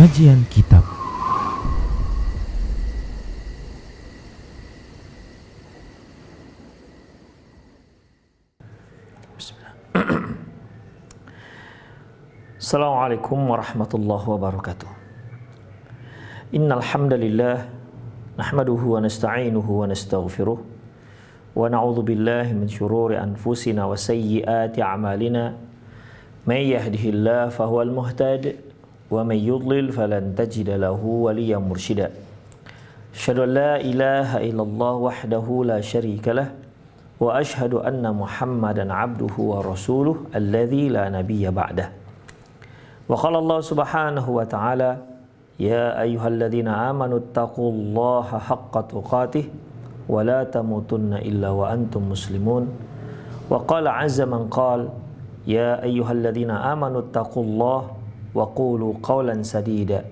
Kajian Kitab. Assalamualaikum warahmatullahi wabarakatuh. Innal hamdalillah nahmaduhu wa nasta'inuhu wa nastaghfiruh wa na'udzu billahi min shururi anfusina wa sayyiati a'malina. May yahdihillahu fahuwal muhtadi wa may yudlil falan tajida lahu waliyyan mursyida. Asyhadu an la ilaha illallah wahdahu la syarika lah wa asyhadu anna Muhammadan 'abduhu wa rasuluh alladzi la nabiyya ba'dah. Wa qala Allah subhanahu wa ta'ala ya ayyuhalladzina amanu taqullaha haqqa tuqatih wa la tamutunna illa wa antum muslimun. Wa qala 'azza man qala ya ayyuhalladzina amanu taqullaha wa qulu qawlan sadida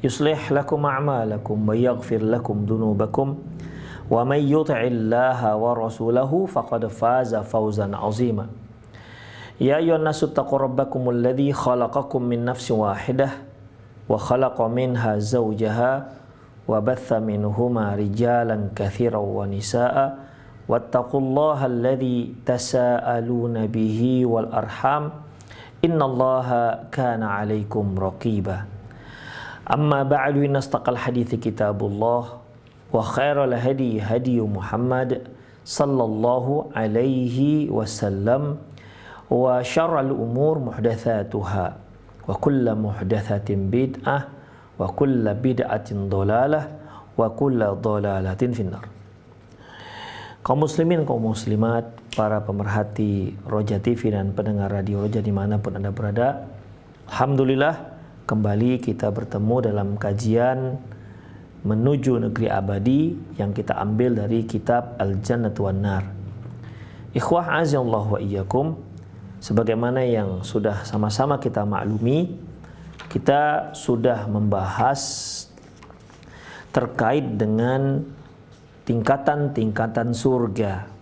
yuslih lakum a'malakum wa yaghfir lakum dhunubakum wa may yuti'illaha wa rasulahu faqad faza fawzan 'azima. Ya ayyuhan nasu taqu rabbakumul ladzi khalaqakum min nafsin wahidah wa khalaqa minha zawjaha wa batha minhuma rijalan katsiran wa nisaa'a wattaqullaha alladzi tasaaluna bihi wal arham innallaha kana 'alaikum raqiba. Amma ba'du, inna astaqal hadithi kitabullah wa khairal hadi hadi Muhammad sallallahu alaihi wasallam wa syarrul umur muhdatsatuha wa kullu muhdatsatin bid'ah wa kullu bid'atin dhalalah wa kullu dhalalatin finnar. Kaum muslimin, kaum muslimat, para pemerhati Roja TV dan pendengar radio Roja dimanapun Anda berada, alhamdulillah kembali kita bertemu dalam kajian menuju negeri abadi yang kita ambil dari kitab Al-Jannatu wan Nar. Ikhwah azallahu wa iyyakum, sebagaimana yang sudah sama-sama kita maklumi, kita sudah membahas terkait dengan tingkatan-tingkatan surga,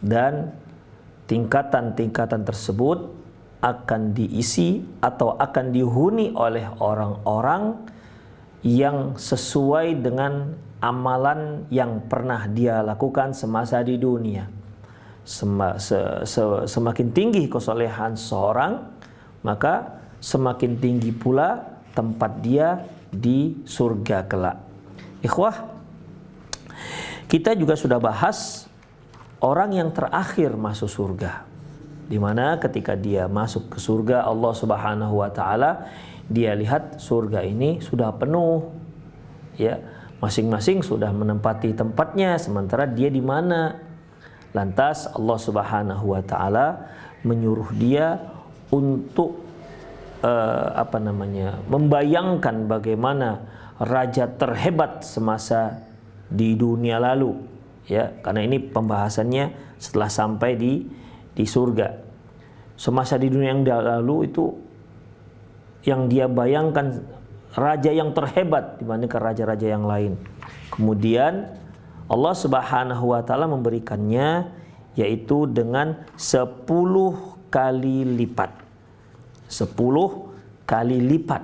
dan tingkatan-tingkatan tersebut akan diisi atau akan dihuni oleh orang-orang yang sesuai dengan amalan yang pernah dia lakukan semasa di dunia. Semakin tinggi kesolehan seorang, maka semakin tinggi pula tempat dia di surga kelak. Ikhwah, kita juga sudah bahas orang yang terakhir masuk surga, di mana ketika dia masuk ke surga Allah Subhanahu wa taala, dia lihat surga ini sudah penuh, ya, masing-masing sudah menempati tempatnya, sementara dia di mana? Lantas Allah Subhanahu wa taala menyuruh dia untuk membayangkan bagaimana raja terhebat semasa di dunia lalu, ya, karena ini pembahasannya setelah sampai di surga. Semasa di dunia yang lalu itu yang dia bayangkan raja yang terhebat dibandingkan raja-raja yang lain. Kemudian Allah Subhanahu wa taala memberikannya yaitu dengan 10 kali lipat. 10 kali lipat.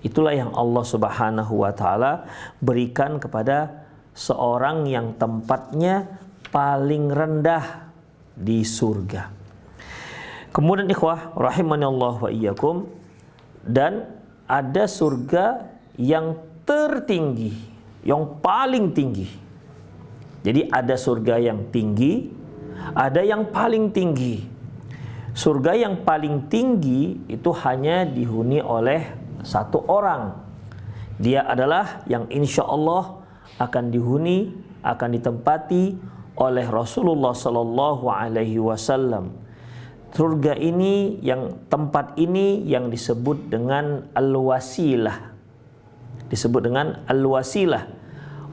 Itulah yang Allah Subhanahu wa taala berikan kepada seorang yang tempatnya paling rendah di surga. Kemudian ikhwah rahimani Allah wa iyyakum, dan ada surga yang tertinggi, yang paling tinggi. Jadi ada surga yang tinggi, ada yang paling tinggi. Surga yang paling tinggi itu hanya dihuni oleh satu orang. Dia adalah yang insya Allah akan dihuni, akan ditempati oleh Rasulullah sallallahu alaihi wasallam. Surga ini, yang tempat ini yang disebut dengan al-wasilah. Disebut dengan al-wasilah.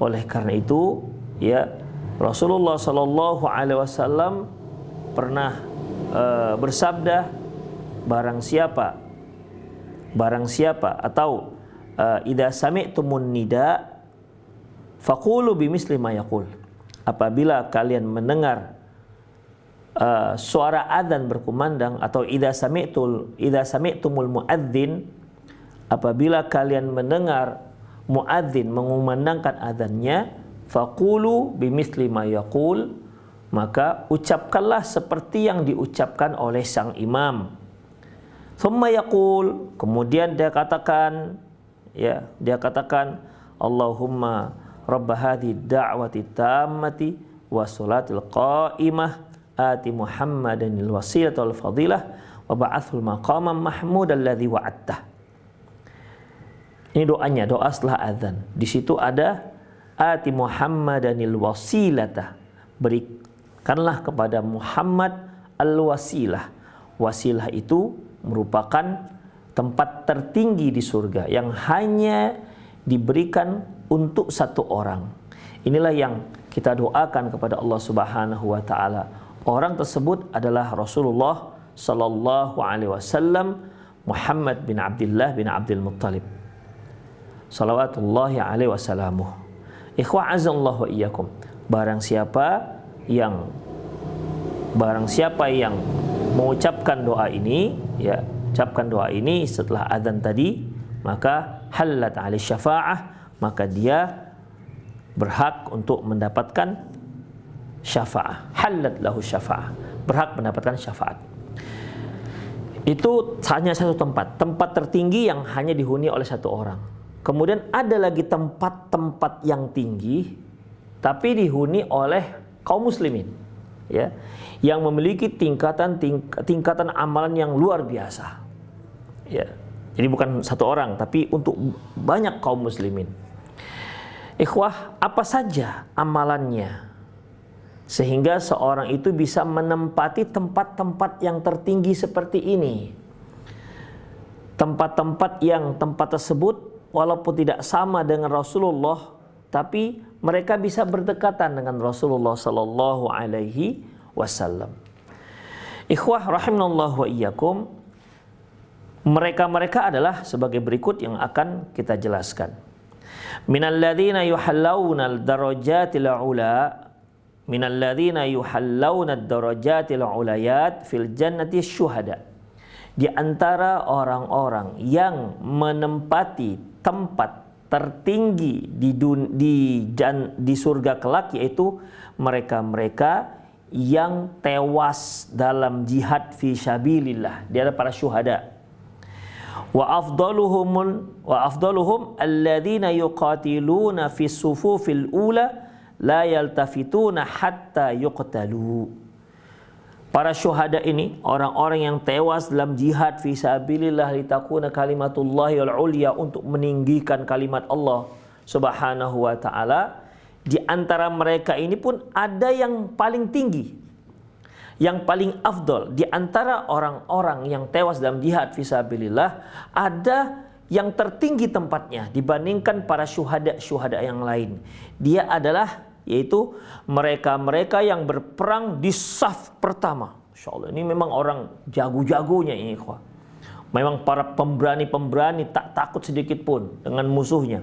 Oleh karena itu, ya, Rasulullah sallallahu alaihi wasallam pernah bersabda, barang siapa atau idza sami'tumun nida faqulu bimisli ma yaqul. Apabila kalian mendengar suara adzan berkumandang, atau idza sami'tumul muadzin apabila kalian mendengar muadzin mengumandangkan azannya, faqulu bimithli ma yaqul, maka ucapkanlah seperti yang diucapkan oleh sang imam. Thumma yaqul, kemudian dia katakan, Allahumma rabb hadhihi da'wati tammati wa salatil qa'imah ati Muhammadanil wasilata wal fadilah wa ba'athul maqamam mahmud alladzi wa'adtah. Ini doanya, doa setelah azan. Di situ ada ati Muhammadanil wasilata, berikanlah kepada Muhammad al-wasilah. Wasilah itu merupakan tempat tertinggi di surga yang hanya diberikan untuk satu orang. Inilah yang kita doakan kepada Allah Subhanahu wa taala. Orang tersebut adalah Rasulullah sallallahu alaihi wasallam, Muhammad bin Abdullah bin Abdul Muttalib. Salawatullahi alaihi wasallamuh. Ikhwah azallahu wa iyyakum. Barang siapa yang mengucapkan doa ini, ucapkan doa ini setelah azan tadi, maka halat alaihi syafa'ah, maka dia berhak untuk mendapatkan syafa'ah. Halat lahu syafa'ah, berhak mendapatkan syafaat. Itu hanya satu tempat tertinggi yang hanya dihuni oleh satu orang. Kemudian ada lagi tempat-tempat yang tinggi tapi dihuni oleh kaum muslimin, yang memiliki tingkatan amalan yang luar biasa. Jadi bukan satu orang, tapi untuk banyak kaum muslimin. Ikhwah, apa saja amalannya sehingga seorang itu bisa menempati tempat-tempat yang tertinggi seperti ini? Tempat tersebut walaupun tidak sama dengan Rasulullah, tapi mereka bisa berdekatan dengan Rasulullah sallallahu alaihi wasallam. Ikhwah rahimanallahu wa iyyakum, mereka adalah sebagai berikut yang akan kita jelaskan. Minalladzina yuhallawna ad-darajatil ula, minalladzina yuhallawna ad-darajatil ulayat fil jannati syuhada. Di antara orang-orang yang menempati tempat tertinggi di surga kelak, yaitu mereka-mereka yang tewas dalam jihad fi sabilillah. Dia adalah para syuhada. Wa afdaluhum alladzina yuqatiluna fi sufufil ula la yaltafituna hatta yuqtalu. Para syuhada ini orang-orang yang tewas dalam jihad fi sabilillah litakuna kalimatullahi al-ulya, untuk meninggikan kalimat Allah Subhanahu wa taala. Di antara mereka ini pun ada yang paling tinggi, yang paling afdol. Di antara orang-orang yang tewas dalam jihad fi sabilillah, ada yang tertinggi tempatnya dibandingkan para syuhada yang lain. Dia adalah yaitu mereka-mereka yang berperang di saf pertama. Insyaallah ini memang orang jago-jagonya ini, ikhwah. Memang para pemberani-pemberani, tak takut sedikit pun dengan musuhnya.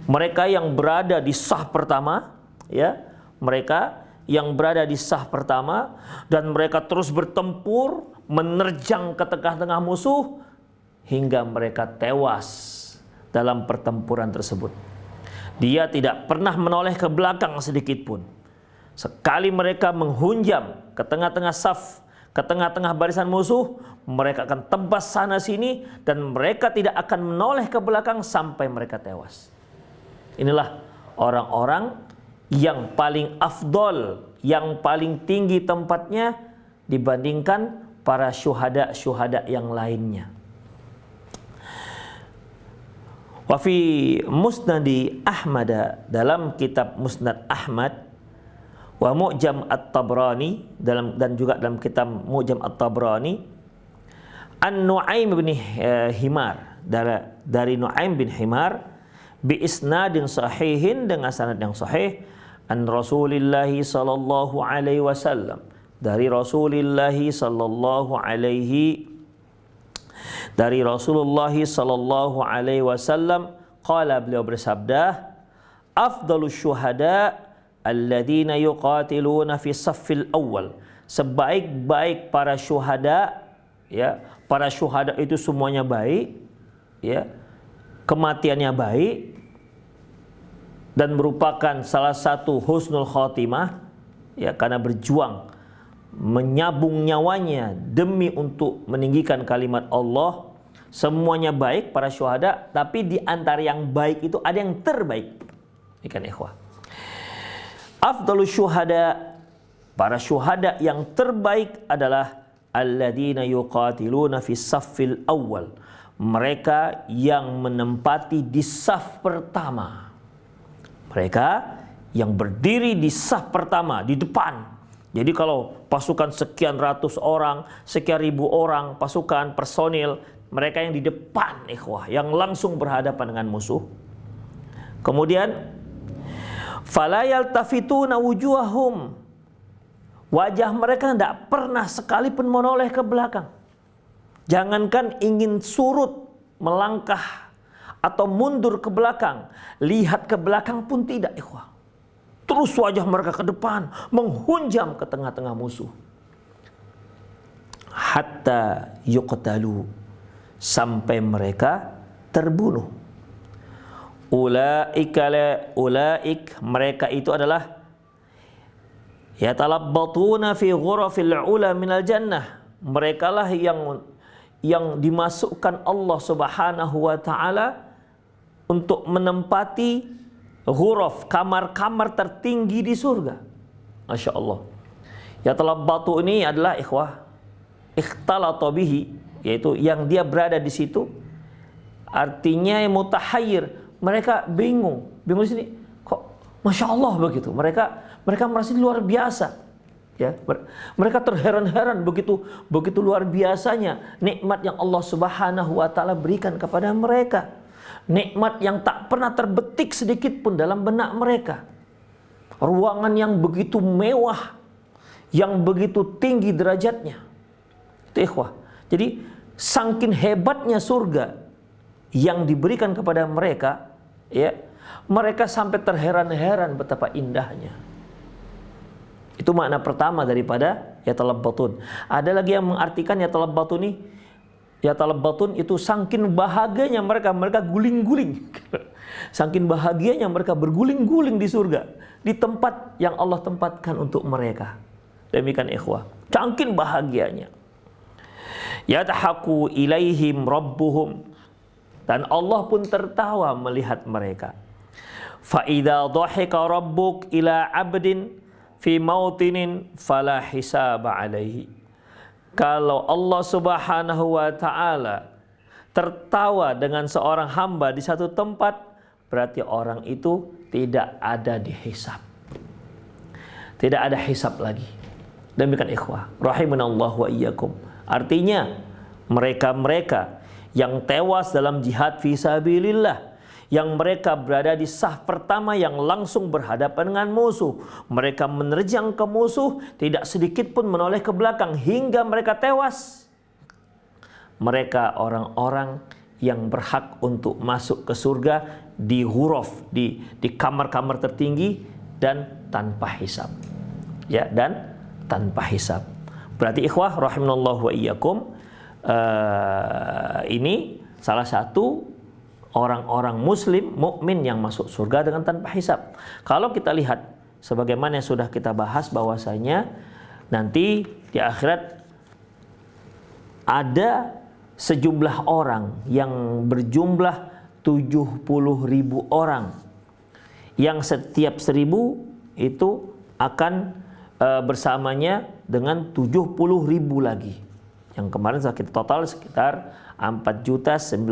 Mereka yang berada di saf pertama, mereka yang berada di saf pertama, dan mereka terus bertempur menerjang ke tengah-tengah musuh hingga mereka tewas dalam pertempuran tersebut. Dia tidak pernah menoleh ke belakang sedikit pun. Sekali mereka menghunjam ke tengah-tengah saf, ke tengah-tengah barisan musuh, mereka akan tebas sana sini dan mereka tidak akan menoleh ke belakang sampai mereka tewas. Inilah orang-orang yang paling afdol, yang paling tinggi tempatnya dibandingkan para syuhada yang lainnya. Wa fi musnadi Ahmad, dalam kitab Musnad Ahmad, wa Mu'jam At-Tabrani, dan juga dalam kitab Mu'jam At-Tabrani, an Nu'aim bin Himar, dari Nu'aim bin Himar, bi isnadin sahihin, dengan sanad yang sahih, an Rasulillah sallallahu alaihi wasallam, dari Rasulullah sallallahu alaihi dari Rasulullah sallallahu alaihi wasallam, qala, beliau bersabda, afdalus syuhada alladzina yuqatiluna fi saffil awal. Sebaik-baik para syuhada, para syuhada itu semuanya baik, kematiannya baik dan merupakan salah satu husnul khotimah, ya, karena berjuang menyabung nyawanya demi untuk meninggikan kalimat Allah. Semuanya baik para syuhada, tapi di antara yang baik itu ada yang terbaik. Ikan ikhwah. Afdalus syuhada, para syuhada yang terbaik adalah alladzina yuqatiluna fis saffil awal. Mereka yang menempati di saf pertama. Mereka yang berdiri di saf pertama, di depan. Jadi kalau pasukan sekian ratus orang, sekian ribu orang, pasukan, personil, mereka yang di depan, ikhwah, yang langsung berhadapan dengan musuh. Kemudian fala yaltafituna wujuhahum, wajah mereka tidak pernah sekalipun menoleh ke belakang. Jangankan ingin surut, melangkah atau mundur ke belakang, lihat ke belakang pun tidak, ikhwah. Terus wajah mereka ke depan, menghunjam ke tengah-tengah musuh. Hatta yuqtalu, sampai mereka terbunuh. Ulaik, mereka itu adalah yatalabbatuna fi ghurafil ula minal jannah. Mereka lah yang dimasukkan Allah Subhanahu wa taala untuk menempati ghuraf, kamar-kamar tertinggi di surga. Masya Allah. Yatalabbatu ini adalah ikhwah ikhtalata bihi, yaitu yang dia berada di situ, artinya mutahayyir. Mereka bingung di sini, kok Masya Allah begitu. Mereka merasa luar biasa, ya. Mereka terheran-heran begitu luar biasanya nikmat yang Allah Subhanahu wa taala berikan kepada mereka. Nikmat yang tak pernah terbetik sedikit pun dalam benak mereka. Ruangan yang begitu mewah, yang begitu tinggi derajatnya. Itu ikhwah. Jadi saking hebatnya surga yang diberikan kepada mereka, ya, mereka sampai terheran-heran betapa indahnya. Itu makna pertama daripada yatalabbatun. Ada lagi yang mengartikan yatalabbatun ini, yatalabbatun itu saking bahagianya mereka guling-guling. Saking bahagianya mereka berguling-guling di surga, di tempat yang Allah tempatkan untuk mereka. Demikian ikhwah, saking bahagianya. Yadhaku ilaihim rabbuhum, dan Allah pun tertawa melihat mereka. Fa idza dhahika rabbuk ila 'abdin fi mautinin fala hisaba alaihi. Kalau Allah Subhanahu wa taala tertawa dengan seorang hamba di satu tempat, berarti orang itu tidak ada dihisab. Tidak ada hisab lagi. Demikian ikhwah, rahimanallahu wa iyyakum. Artinya mereka-mereka yang tewas dalam jihad fisabilillah, yang mereka berada di saf pertama yang langsung berhadapan dengan musuh, mereka menerjang ke musuh, tidak sedikit pun menoleh ke belakang hingga mereka tewas. Mereka orang-orang yang berhak untuk masuk ke surga di ghuraf, di kamar-kamar tertinggi dan tanpa hisab. Ya, dan tanpa hisab. Berarti ikhwah rahimanallahu wa iyyakum, ini salah satu orang-orang muslim mukmin yang masuk surga dengan tanpa hisab. Kalau kita lihat sebagaimana yang sudah kita bahas, bahwasanya nanti di akhirat ada sejumlah orang yang berjumlah 70.000 orang, yang setiap 1.000 itu akan bersamanya dengan 70.000 lagi. Yang kemarin kita total sekitar 4.900.000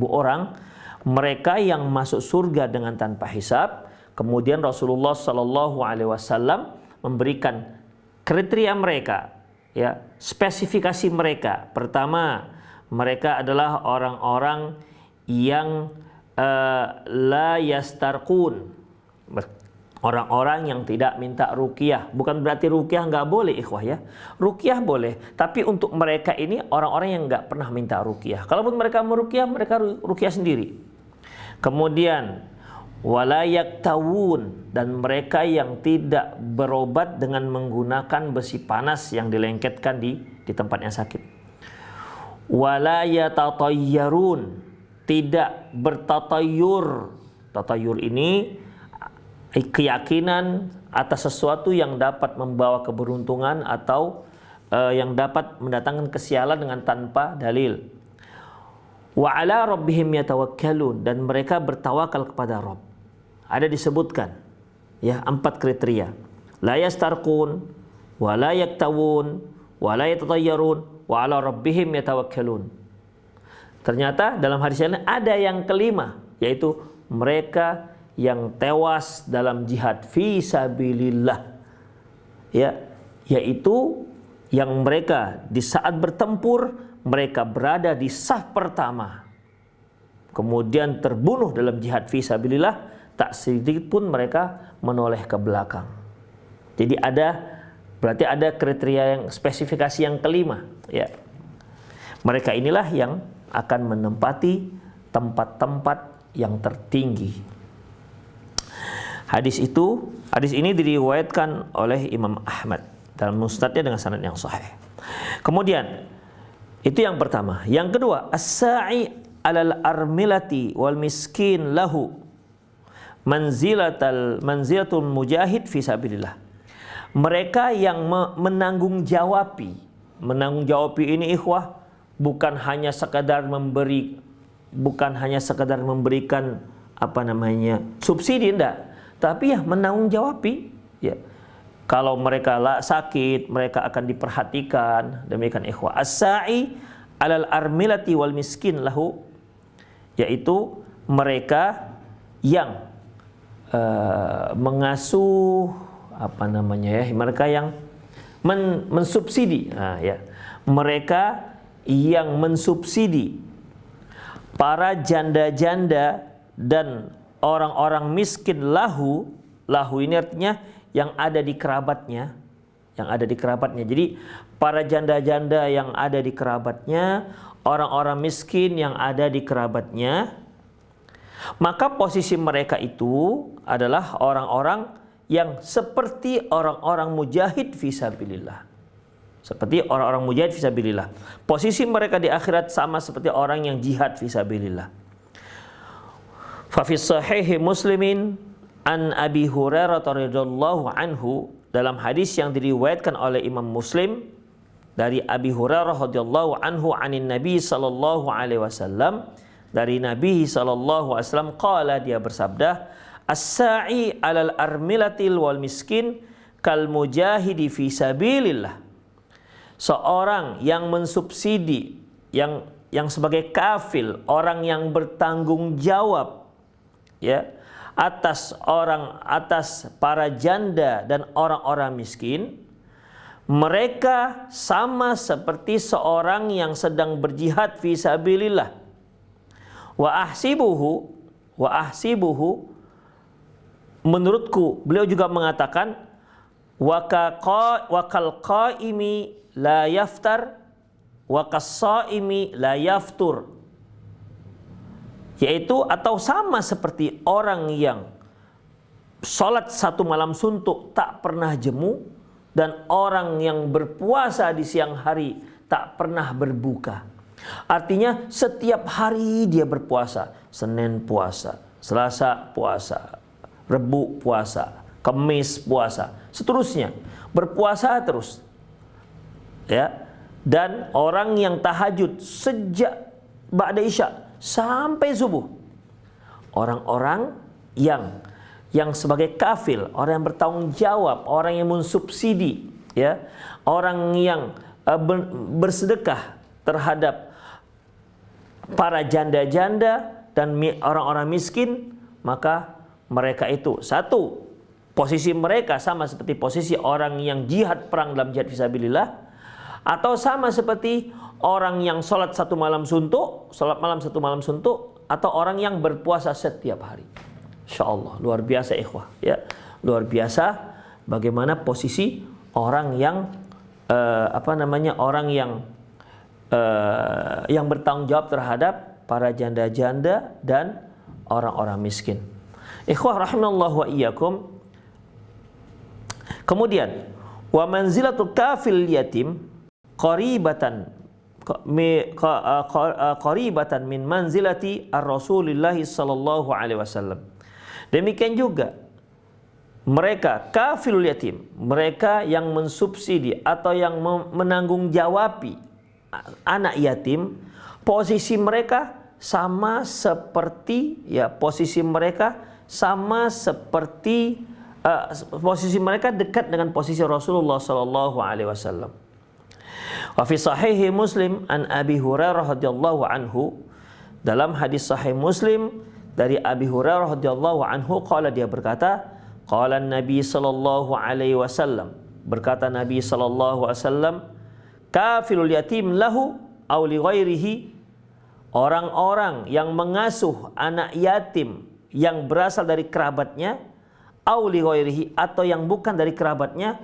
orang, mereka yang masuk surga dengan tanpa hisab. Kemudian Rasulullah Shallallahu Alaihi Wasallam memberikan kriteria mereka, ya, spesifikasi mereka. Pertama, mereka adalah orang-orang yang la yastarqun, orang-orang yang tidak minta ruqyah. Bukan berarti ruqyah nggak boleh, ikhwah, ya. Ruqyah boleh, tapi untuk mereka ini orang-orang yang nggak pernah minta ruqyah. Kalaupun mereka meruqyah, mereka ruqyah sendiri. Kemudian wala yaktawun, dan mereka yang tidak berobat dengan menggunakan besi panas yang dilengketkan di tempat yang sakit. Wala yatatayyarun, tidak bertatayur. Tatayur ini keyakinan atas sesuatu yang dapat membawa keberuntungan atau yang dapat mendatangkan kesialan dengan tanpa dalil. Wa ala rabbihim yatawakkalun, dan mereka bertawakal kepada Rabb. Ada disebutkan ya 4 kriteria. La yastarqun wa la yaktawun wa la yatatayyarun wa ala rabbihim yatawakkalun. Ternyata dalam hadis ini ada yang kelima, yaitu mereka yang tewas dalam jihad fi sabilillah. Ya, yaitu yang mereka di saat bertempur mereka berada di saf pertama. Kemudian terbunuh dalam jihad fi sabilillah, tak sedikit pun mereka menoleh ke belakang. Jadi berarti ada kriteria yang spesifikasi yang kelima, ya. Mereka inilah yang akan menempati tempat-tempat yang tertinggi. Hadis ini diriwayatkan oleh Imam Ahmad dalam musnadnya dengan sanad yang sahih. Kemudian itu yang pertama. Yang kedua, as-sa'i 'alal armilati wal miskin lahu manzilatul mujahid fi sabilillah. Mereka yang menanggung jawabi ini ikhwah, bukan hanya sekadar memberikan subsidi, enggak, tapi ya menanggung jawabi, ya. Kalau mereka sakit, mereka akan diperhatikan. Demikian ikhwah. As-sa'i 'alal armilati wal miskin lahu, yaitu mereka yang mengasuh mereka yang mensubsidi. Mereka yang mensubsidi para janda-janda dan orang-orang miskin lahu ini artinya yang ada di kerabatnya, Jadi para janda-janda yang ada di kerabatnya, orang-orang miskin yang ada di kerabatnya, maka posisi mereka itu adalah orang-orang yang seperti orang-orang mujahid fisabilillah. Seperti orang-orang mujahid fisabilillah. Posisi mereka di akhirat sama seperti orang yang jihad fisabilillah. Fa fi sahihi Muslimin an Abi Hurairah radhiyallahu anhu, dalam hadis yang diriwayatkan oleh Imam Muslim dari Abi Hurairah radhiyallahu anhu anin Nabi sallallahu alaihi wasallam, dari Nabi sallallahu alaihi wasallam, qala, dia bersabda, as-sa'i 'alal armilatil wal miskin kal mujahidi fi sabilillah. Seorang yang mensubsidi, yang sebagai kafil, orang yang bertanggung jawab, ya, atas para janda dan orang-orang miskin, mereka sama seperti seorang yang sedang berjihad fi sabilillah. Wa ahsibuhu, menurutku, beliau juga mengatakan, wa kal qaimi la yaftar wa kas-shaimi la yaftur, yaitu atau sama seperti orang yang sholat satu malam suntuk tak pernah jemu, dan orang yang berpuasa di siang hari tak pernah berbuka. Artinya setiap hari dia berpuasa. Senin puasa, Selasa puasa, Rebu puasa, Kamis puasa, seterusnya berpuasa terus, ya. Dan orang yang tahajud sejak ba'da isya sampai subuh. Orang-orang yang sebagai kafil, orang yang bertanggung jawab, orang yang mensubsidi, ya, orang yang bersedekah terhadap para janda-janda dan orang-orang miskin, maka mereka itu, satu, posisi mereka sama seperti posisi orang yang jihad perang dalam jihad fisabilillah, atau sama seperti orang yang sholat satu malam suntuk, atau orang yang berpuasa setiap hari. Insyaallah, luar biasa ikhwah, ya. Luar biasa bagaimana posisi orang yang orang yang bertanggung jawab terhadap para janda-janda dan orang-orang miskin. Ikhwah rahimallahu wa iyyakum. Kemudian wa manzilatul kafil yatim qaribatan min manzilati ar-Rasulillah sallallahu alaihi wasallam. Demikian juga mereka kafilul yatim, mereka yang mensubsidi atau yang menanggung-jawabi anak yatim, posisi mereka sama seperti posisi mereka dekat dengan posisi Rasulullah sallallahu alaihi wasallam. Wa fi sahih Muslim an Abi Hurairah radhiyallahu anhu, dalam hadis sahih Muslim dari Abi Hurairah radhiyallahu anhu, qala, dia berkata, qala Nabi sallallahu alaihi wasallam, berkata Nabi sallallahu alaihi wasallam, kafilul yatim lahu aw li ghairihi, orang-orang yang mengasuh anak yatim yang berasal dari kerabatnya, aw li ghairihi, atau yang bukan dari kerabatnya,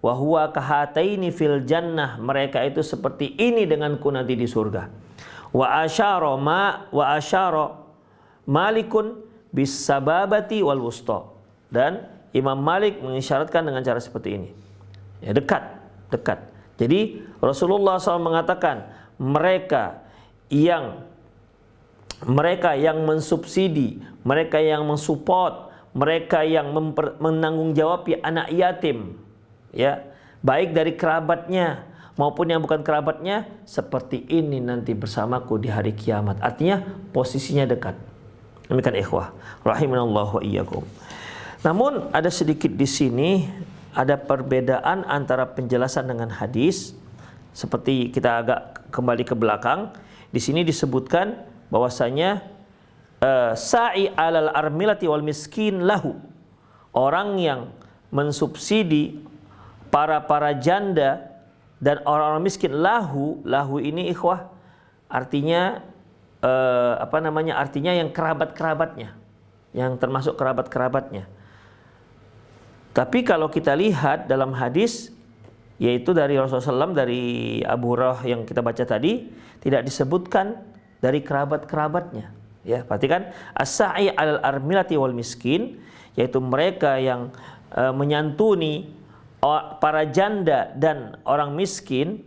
wa huwa kahataini fil jannah, mereka itu seperti ini denganku nanti di surga. Wa asyara Malikun bis sababati wal wusta, dan Imam Malik mengisyaratkan dengan cara seperti ini. Ya, dekat. Jadi Rasulullah SAW mengatakan mereka yang mensubsidi, mereka yang mensupport, mereka yang menanggung-jawabi anak yatim, ya, baik dari kerabatnya maupun yang bukan kerabatnya, seperti ini nanti bersamaku di hari kiamat. Artinya posisinya dekat. Demikian ikhwah rahimanallahu wa iyyakum. Namun ada sedikit di sini ada perbedaan antara penjelasan dengan hadis. Seperti kita agak kembali ke belakang, di sini disebutkan bahwasanya sa'i alal armilati wal miskin lahu, orang yang mensubsidi para janda dan orang-orang miskin, lahu ini ikhwah artinya artinya yang kerabat-kerabatnya, yang termasuk kerabat-kerabatnya. Tapi kalau kita lihat dalam hadis, yaitu dari Rasulullah SAW, dari Abu Hurairah yang kita baca tadi, tidak disebutkan dari kerabat-kerabatnya. Ya, perhatikan, as-sa'i 'alal armilati wal miskin, yaitu mereka yang menyantuni para janda dan orang miskin.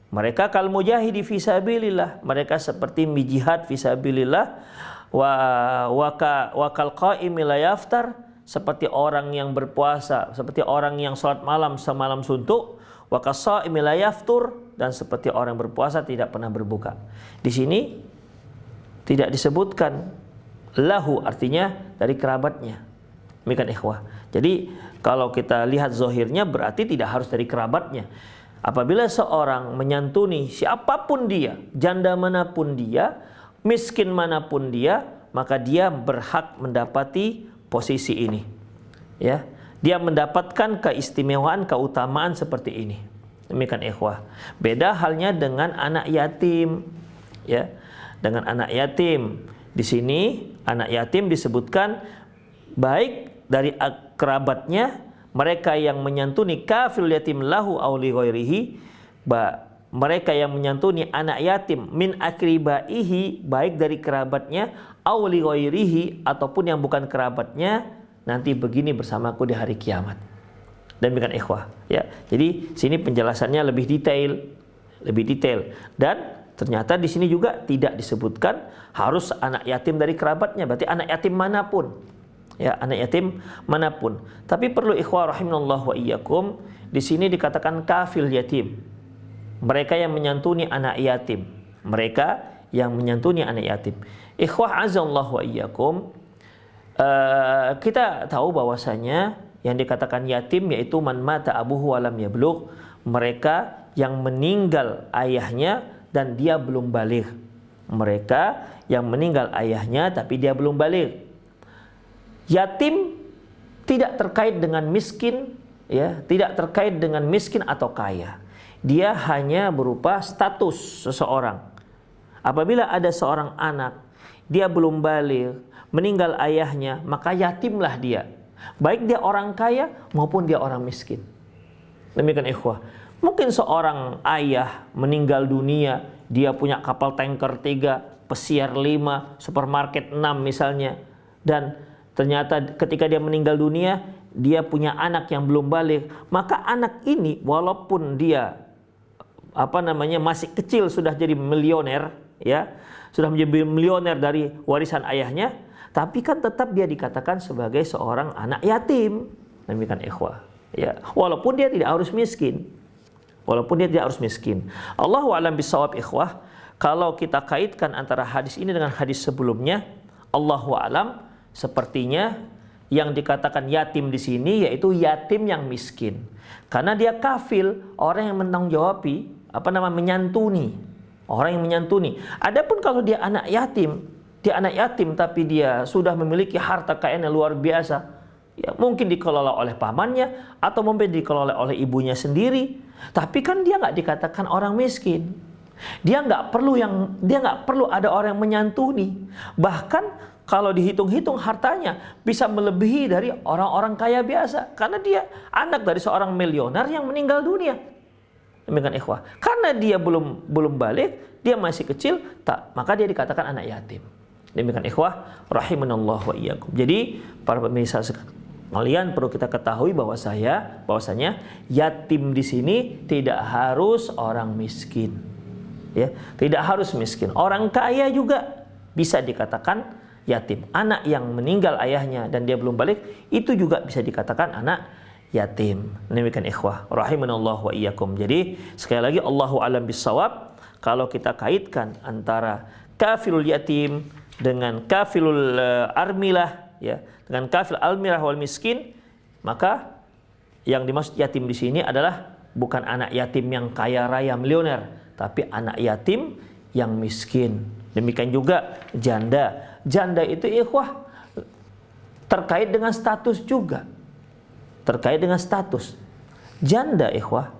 Mereka kal mujahidi fisabilillah, mereka seperti jihad fisabilillah, wa kal qaimi la yaftar, seperti orang yang berpuasa, seperti orang yang salat malam semalam suntuk, wa qasaimi la yaftur, dan seperti orang berpuasa tidak pernah berbuka. Di sini tidak disebutkan lahu, artinya dari kerabatnya. Demikian ikhwah. Jadi kalau kita lihat zahirnya berarti tidak harus dari kerabatnya. Apabila seorang menyantuni siapapun dia, janda manapun dia, miskin manapun dia, maka dia berhak mendapati posisi ini. Ya, dia mendapatkan keistimewaan, keutamaan seperti ini. Demikian ikhwah. Beda halnya dengan anak yatim. Ya, dengan anak yatim. Di sini anak yatim disebutkan baik dari kerabatnya, mereka yang menyantuni kafil yatim lahu aw li ghairihi, mereka yang menyantuni anak yatim min akribaihi, baik dari kerabatnya, aw li ghairihi, ataupun yang bukan kerabatnya, nanti begini bersamaku di hari kiamat. Demikian ikhwah, ya. Jadi sini penjelasannya lebih detail. Dan ternyata di sini juga tidak disebutkan harus anak yatim dari kerabatnya, berarti anak yatim manapun. Ya, anak yatim manapun. Tapi perlu ikhwah rahimanallahu wa iyyakum, di sini dikatakan kafil yatim. Mereka yang menyantuni anak yatim. Mereka yang menyantuni anak yatim. Ikhwah azallahu wa iyyakum, kita tahu bahwasanya yang dikatakan yatim yaitu man mata abuhu wa lam yablugh, mereka yang meninggal ayahnya dan dia belum baligh. Mereka yang meninggal ayahnya tapi dia belum baligh. Yatim tidak terkait dengan miskin, ya, tidak terkait dengan miskin atau kaya. Dia hanya berupa status seseorang. Apabila ada seorang anak, dia belum baligh, meninggal ayahnya, maka yatimlah dia. Baik dia orang kaya maupun dia orang miskin. Demikian ikhwah. Mungkin seorang ayah meninggal dunia, dia punya kapal tanker 3, pesiar 5, supermarket 6 misalnya, dan ternyata ketika dia meninggal dunia, dia punya anak yang belum baligh, maka anak ini walaupun dia masih kecil sudah jadi milioner, ya, sudah menjadi milioner dari warisan ayahnya, tapi kan tetap dia dikatakan sebagai seorang anak yatim. Demikian ikhwah, ya, walaupun dia tidak harus miskin. Allahu a'lam bishawab ikhwah. Kalau kita kaitkan antara hadis ini dengan hadis sebelumnya, Allahu a'lam, sepertinya yang dikatakan yatim di sini yaitu yatim yang miskin. Karena dia kafil, orang yang menanggung-jawabi, menyantuni. Orang yang menyantuni. Adapun kalau dia anak yatim tapi dia sudah memiliki harta kekayaan yang luar biasa. Ya, mungkin dikelola oleh pamannya atau mungkin dikelola oleh ibunya sendiri. Tapi kan dia nggak dikatakan orang miskin. Dia nggak perlu ada orang yang menyantuni. Bahkan kalau dihitung-hitung hartanya bisa melebihi dari orang-orang kaya biasa. Karena dia anak dari seorang milioner yang meninggal dunia. Demikian ikhwah. Karena dia belum balik, dia masih kecil, maka dia dikatakan anak yatim. Demikian ikhwah rahimanallah wa iyyakum. Jadi para pemirsa sekalian perlu kita ketahui bahwasanya yatim di sini tidak harus orang miskin. Ya, tidak harus miskin. Orang kaya juga bisa dikatakan yatim. Anak yang meninggal ayahnya dan dia belum balik, itu juga bisa dikatakan anak yatim. Demikian ikhwah rahimanallah wa iyyakum. Jadi sekali lagi Allahu a'lam bissawab, kalau kita kaitkan antara kafilul yatim dengan kafilul armilah, ya, dengan kafil almirah wal miskin, maka yang dimaksud yatim di sini adalah bukan anak yatim yang kaya raya milioner, tapi anak yatim yang miskin. Demikian juga janda. Janda itu ikhwah terkait dengan status juga. Terkait dengan status. Janda ikhwah,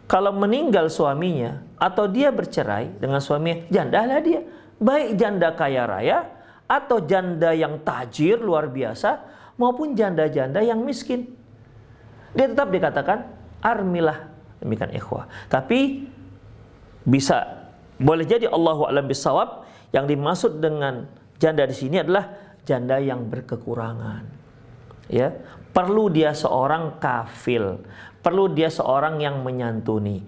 kalau meninggal suaminya atau dia bercerai dengan suaminya, jandalah dia. Baik janda kaya raya atau janda yang tajir luar biasa maupun janda-janda yang miskin. Dia tetap dikatakan armilah. Demikian ikhwah. Tapi boleh jadi Allahu a'lam bishawab, yang dimaksud dengan janda di sini adalah janda yang berkekurangan. Ya, perlu dia seorang kafil, perlu dia seorang yang menyantuni.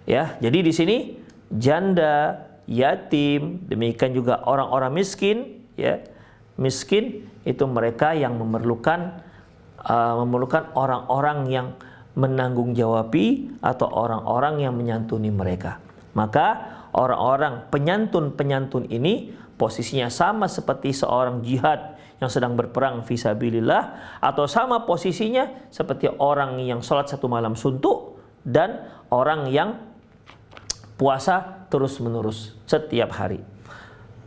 Ya, jadi di sini janda, yatim, demikian juga orang-orang miskin, ya. Miskin itu mereka yang memerlukan orang-orang yang menanggung-jawabi atau orang-orang yang menyantuni mereka. Maka orang-orang penyantun ini posisinya sama seperti seorang jihad yang sedang berperang fisabilillah, atau sama posisinya seperti orang yang sholat satu malam suntuk dan orang yang puasa terus-menerus setiap hari.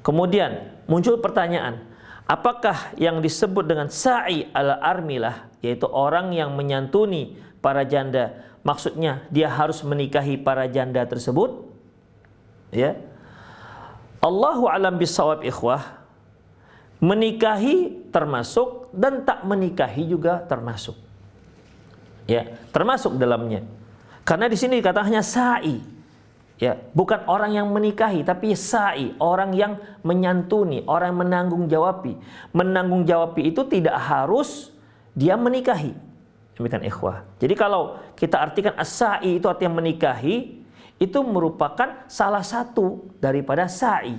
Kemudian muncul pertanyaan, apakah yang disebut dengan sa'i al-armilah, yaitu orang yang menyantuni para janda, maksudnya dia harus menikahi para janda tersebut? Ya, Allahu a'lam bishawab ikhwah. Menikahi termasuk dan tak menikahi juga termasuk. Ya, termasuk dalamnya. Karena di sini dikatakannya sa'i. Ya, bukan orang yang menikahi tapi sa'i, orang yang menyantuni, orang yang menanggung-jawabi. Menanggung-jawabi itu tidak harus dia menikahi. Demikian ikhwah. Jadi kalau kita artikan as-sa'i itu artinya menikahi, itu merupakan salah satu daripada sa'i.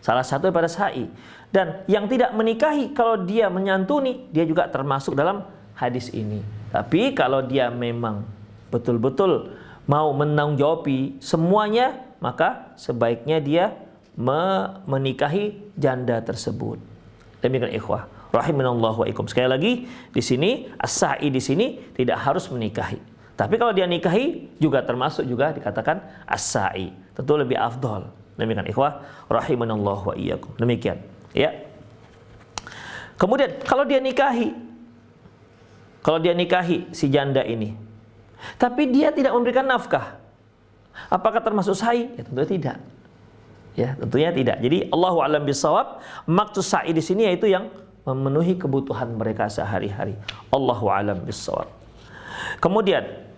Salah satu daripada sa'i. Dan yang tidak menikahi, kalau dia menyantuni, dia juga termasuk dalam hadis ini. Tapi kalau dia memang betul-betul mau menanggung-jawabi semuanya, maka sebaiknya dia menikahi janda tersebut. Demikian ikhwah rahimanallahu wa ikum. Sekali lagi di sini as-sa'i di sini tidak harus menikahi. Tapi kalau dia nikahi juga termasuk juga dikatakan as-sa'i. Tentu lebih afdal. Demikian ikhwah rahimanallahu wa iyyakum. Demikian. Ya. Kemudian kalau dia nikahi si janda ini, tapi dia tidak memberikan nafkah, apakah termasuk sa'i? Ya tentunya tidak. Ya, tentunya tidak. Jadi Allahu a'lam bishawab, maksud sa'i di sini yaitu yang memenuhi kebutuhan mereka sehari-hari. Allahu a'lam bishawab. Kemudian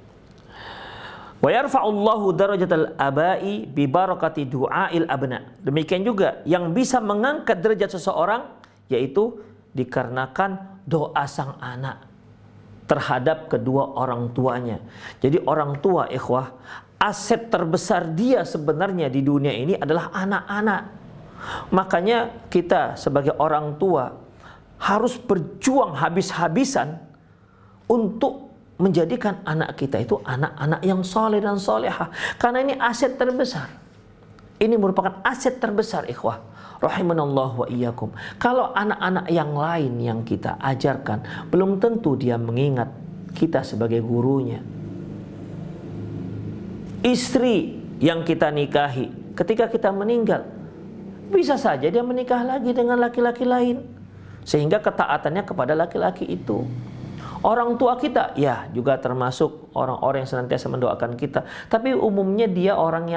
wa yarfa'ullahu darajatal aba'i bi barakati du'ail abna. Demikian juga yang bisa mengangkat derajat seseorang yaitu dikarenakan doa sang anak terhadap kedua orang tuanya. Jadi orang tua ikhwah, aset terbesar dia sebenarnya di dunia ini adalah anak-anak. Makanya kita sebagai orang tua harus berjuang habis-habisan untuk menjadikan anak kita itu anak-anak yang soleh dan solehah. Karena ini aset terbesar. Ini merupakan aset terbesar, ikhwah. Rahimanallah wa iyyakum. Kalau anak-anak yang lain yang kita ajarkan, belum tentu dia mengingat kita sebagai gurunya. Istri yang kita nikahi, ketika kita meninggal, bisa saja dia menikah lagi dengan laki-laki lain. Sehingga ketaatannya kepada laki-laki itu. Orang tua kita, ya juga termasuk orang-orang yang senantiasa mendoakan kita. Tapi umumnya dia orang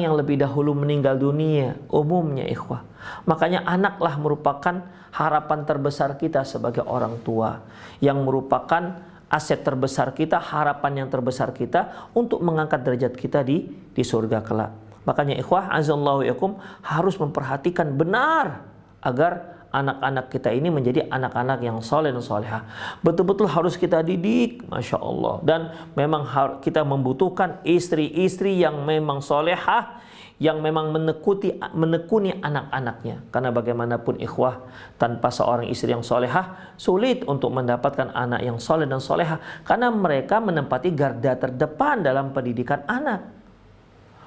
yang lebih dahulu meninggal dunia. Umumnya, ikhwah. Makanya anaklah merupakan harapan terbesar kita sebagai orang tua. Yang merupakan aset terbesar kita, harapan yang terbesar kita untuk mengangkat derajat kita di surga kelak. Makanya ikhwah, azallahu yakum, harus memperhatikan benar agar anak-anak kita ini menjadi anak-anak yang soleh dan solehah. Betul-betul harus kita didik, Masya Allah. Dan memang kita membutuhkan istri-istri yang memang solehah, yang memang menekuni anak-anaknya. Karena bagaimanapun ikhwah, tanpa seorang istri yang solehah, sulit untuk mendapatkan anak yang soleh dan solehah. Karena mereka menempati garda terdepan dalam pendidikan anak.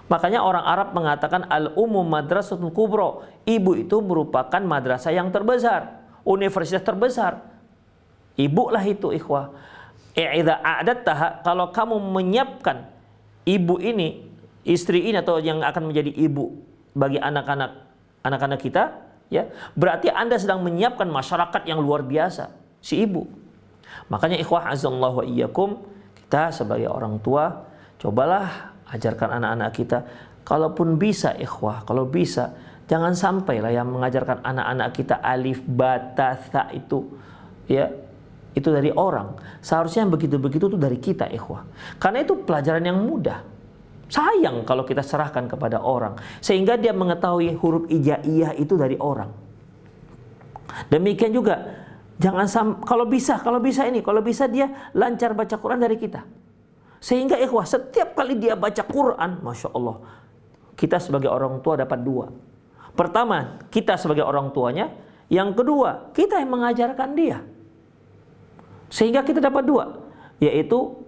Makanya orang Arab mengatakan al-ummu madrasatul kubro. Ibu itu merupakan madrasah yang terbesar, universitas terbesar. Ibu lah itu, ikhwah. Idza a'dadtaha, kalau kamu menyiapkan ibu ini, istri ini atau yang akan menjadi ibu bagi anak-anak kita, ya, berarti Anda sedang menyiapkan masyarakat yang luar biasa, si ibu. Makanya ikhwah azallahu wa iyyakum, kita sebagai orang tua cobalah ajarkan anak-anak kita, kalaupun bisa ikhwah, kalau bisa jangan sampailah yang mengajarkan anak-anak kita alif ba ta tha itu, ya, itu dari orang. Seharusnya yang begitu-begitu itu dari kita, ikhwah. Karena itu pelajaran yang mudah. Sayang kalau kita serahkan kepada orang sehingga dia mengetahui huruf hijaiyah itu dari orang. Demikian juga kalau bisa dia lancar baca Quran dari kita. Sehingga ikhwah, setiap kali dia baca Quran, Masya Allah, kita sebagai orang tua dapat dua. Pertama, kita sebagai orang tuanya. Yang kedua, kita yang mengajarkan dia. Sehingga kita dapat dua, yaitu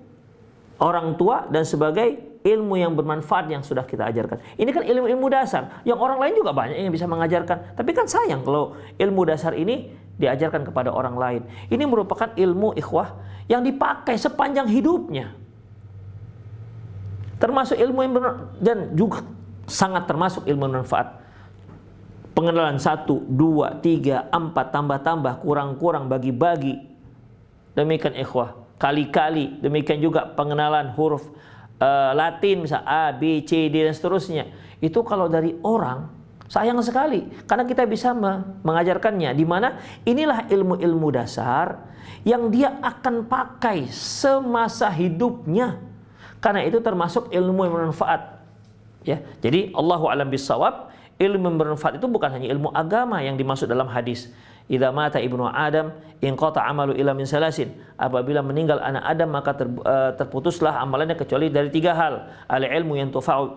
orang tua dan sebagai ilmu yang bermanfaat yang sudah kita ajarkan. Ini kan ilmu-ilmu dasar, yang orang lain juga banyak yang bisa mengajarkan. Tapi kan sayang kalau ilmu dasar ini diajarkan kepada orang lain. Ini merupakan ilmu, ikhwah, yang dipakai sepanjang hidupnya. Termasuk ilmu yang dan juga sangat termasuk ilmu manfaat. Pengenalan 1, 2, 3, 4, tambah-tambah, kurang-kurang, bagi-bagi. Demikian ikhwah. Kali-kali. Demikian juga pengenalan huruf Latin, misal A, B, C, D, dan seterusnya. Itu kalau dari orang, sayang sekali. Karena kita bisa mengajarkannya. Di mana inilah ilmu-ilmu dasar yang dia akan pakai semasa hidupnya. Karena itu termasuk ilmu yang bermanfaat. Ya, jadi Allahu a'lam bissawab, ilmu yang bermanfaat itu bukan hanya ilmu agama yang dimaksud dalam hadis. Idza mata ibnu Adam inqata amalu illa min salasin. Apabila meninggal anak Adam maka terputuslah amalannya kecuali dari 3 hal. Al ilmu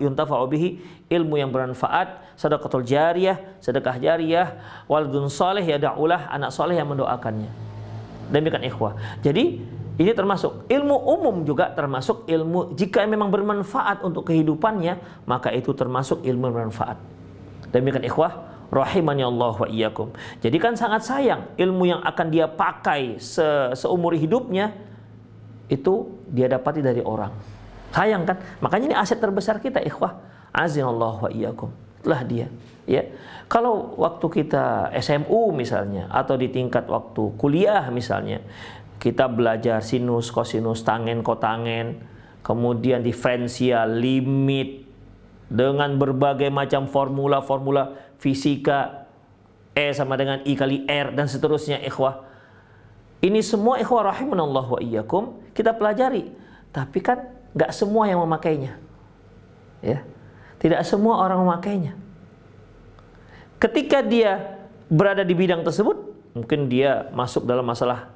yuntafa'u bihi, ilmu yang bermanfaat, sedekahul jariyah, sedekah jariyah, waladun saleh yad'ulah, anak saleh yang mendoakannya. Demikian ikhwah. Jadi ini termasuk ilmu umum, juga termasuk ilmu jika memang bermanfaat untuk kehidupannya, maka itu termasuk ilmu bermanfaat. Demikian ikhwah, rahimani Allah wa iyyakum. Jadi kan sangat sayang ilmu yang akan dia pakai seumur hidupnya itu dia dapati dari orang. Sayang kan? Makanya ini aset terbesar kita, ikhwah. Azinallahu wa iyyakum. Itulah dia, ya. Kalau waktu kita SMU misalnya atau di tingkat waktu kuliah misalnya, kita belajar sinus, kosinus, tangen, kotangen, kemudian diferensial, limit, dengan berbagai macam formula-formula fisika, E sama dengan I kali R, dan seterusnya, ikhwah. Ini semua, ikhwah rahimanallah wa iyyakum, kita pelajari. Tapi kan gak semua yang memakainya. Ya. Tidak semua orang memakainya. Ketika dia berada di bidang tersebut, mungkin dia masuk dalam masalah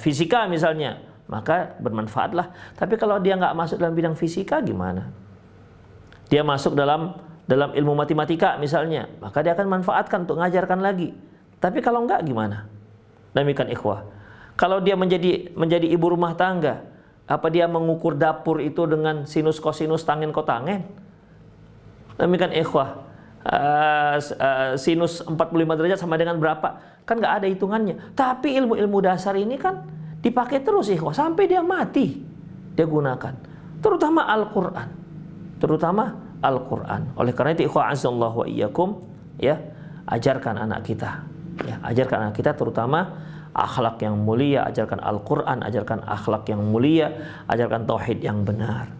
fisika misalnya, maka bermanfaatlah. Tapi kalau dia nggak masuk dalam bidang fisika gimana? Dia masuk dalam ilmu matematika misalnya, maka dia akan manfaatkan untuk ngajarkan lagi. Tapi kalau enggak gimana? Demikian ikhwah. Kalau dia menjadi ibu rumah tangga, apa dia mengukur dapur itu dengan sinus kosinus tangen kotangen? Demikian ikhwah. Sinus 45 derajat sama dengan berapa? Kan nggak ada hitungannya. Tapi ilmu-ilmu dasar ini kan dipakai terus ikhwah sampai dia mati. Dia gunakan. Terutama Al-Qur'an. Oleh karena itu ikhwah azallahu wa iyyakum, ya, ajarkan anak kita. Ya, ajarkan anak kita terutama akhlak yang mulia, ajarkan Al-Qur'an, ajarkan akhlak yang mulia, ajarkan tauhid yang benar.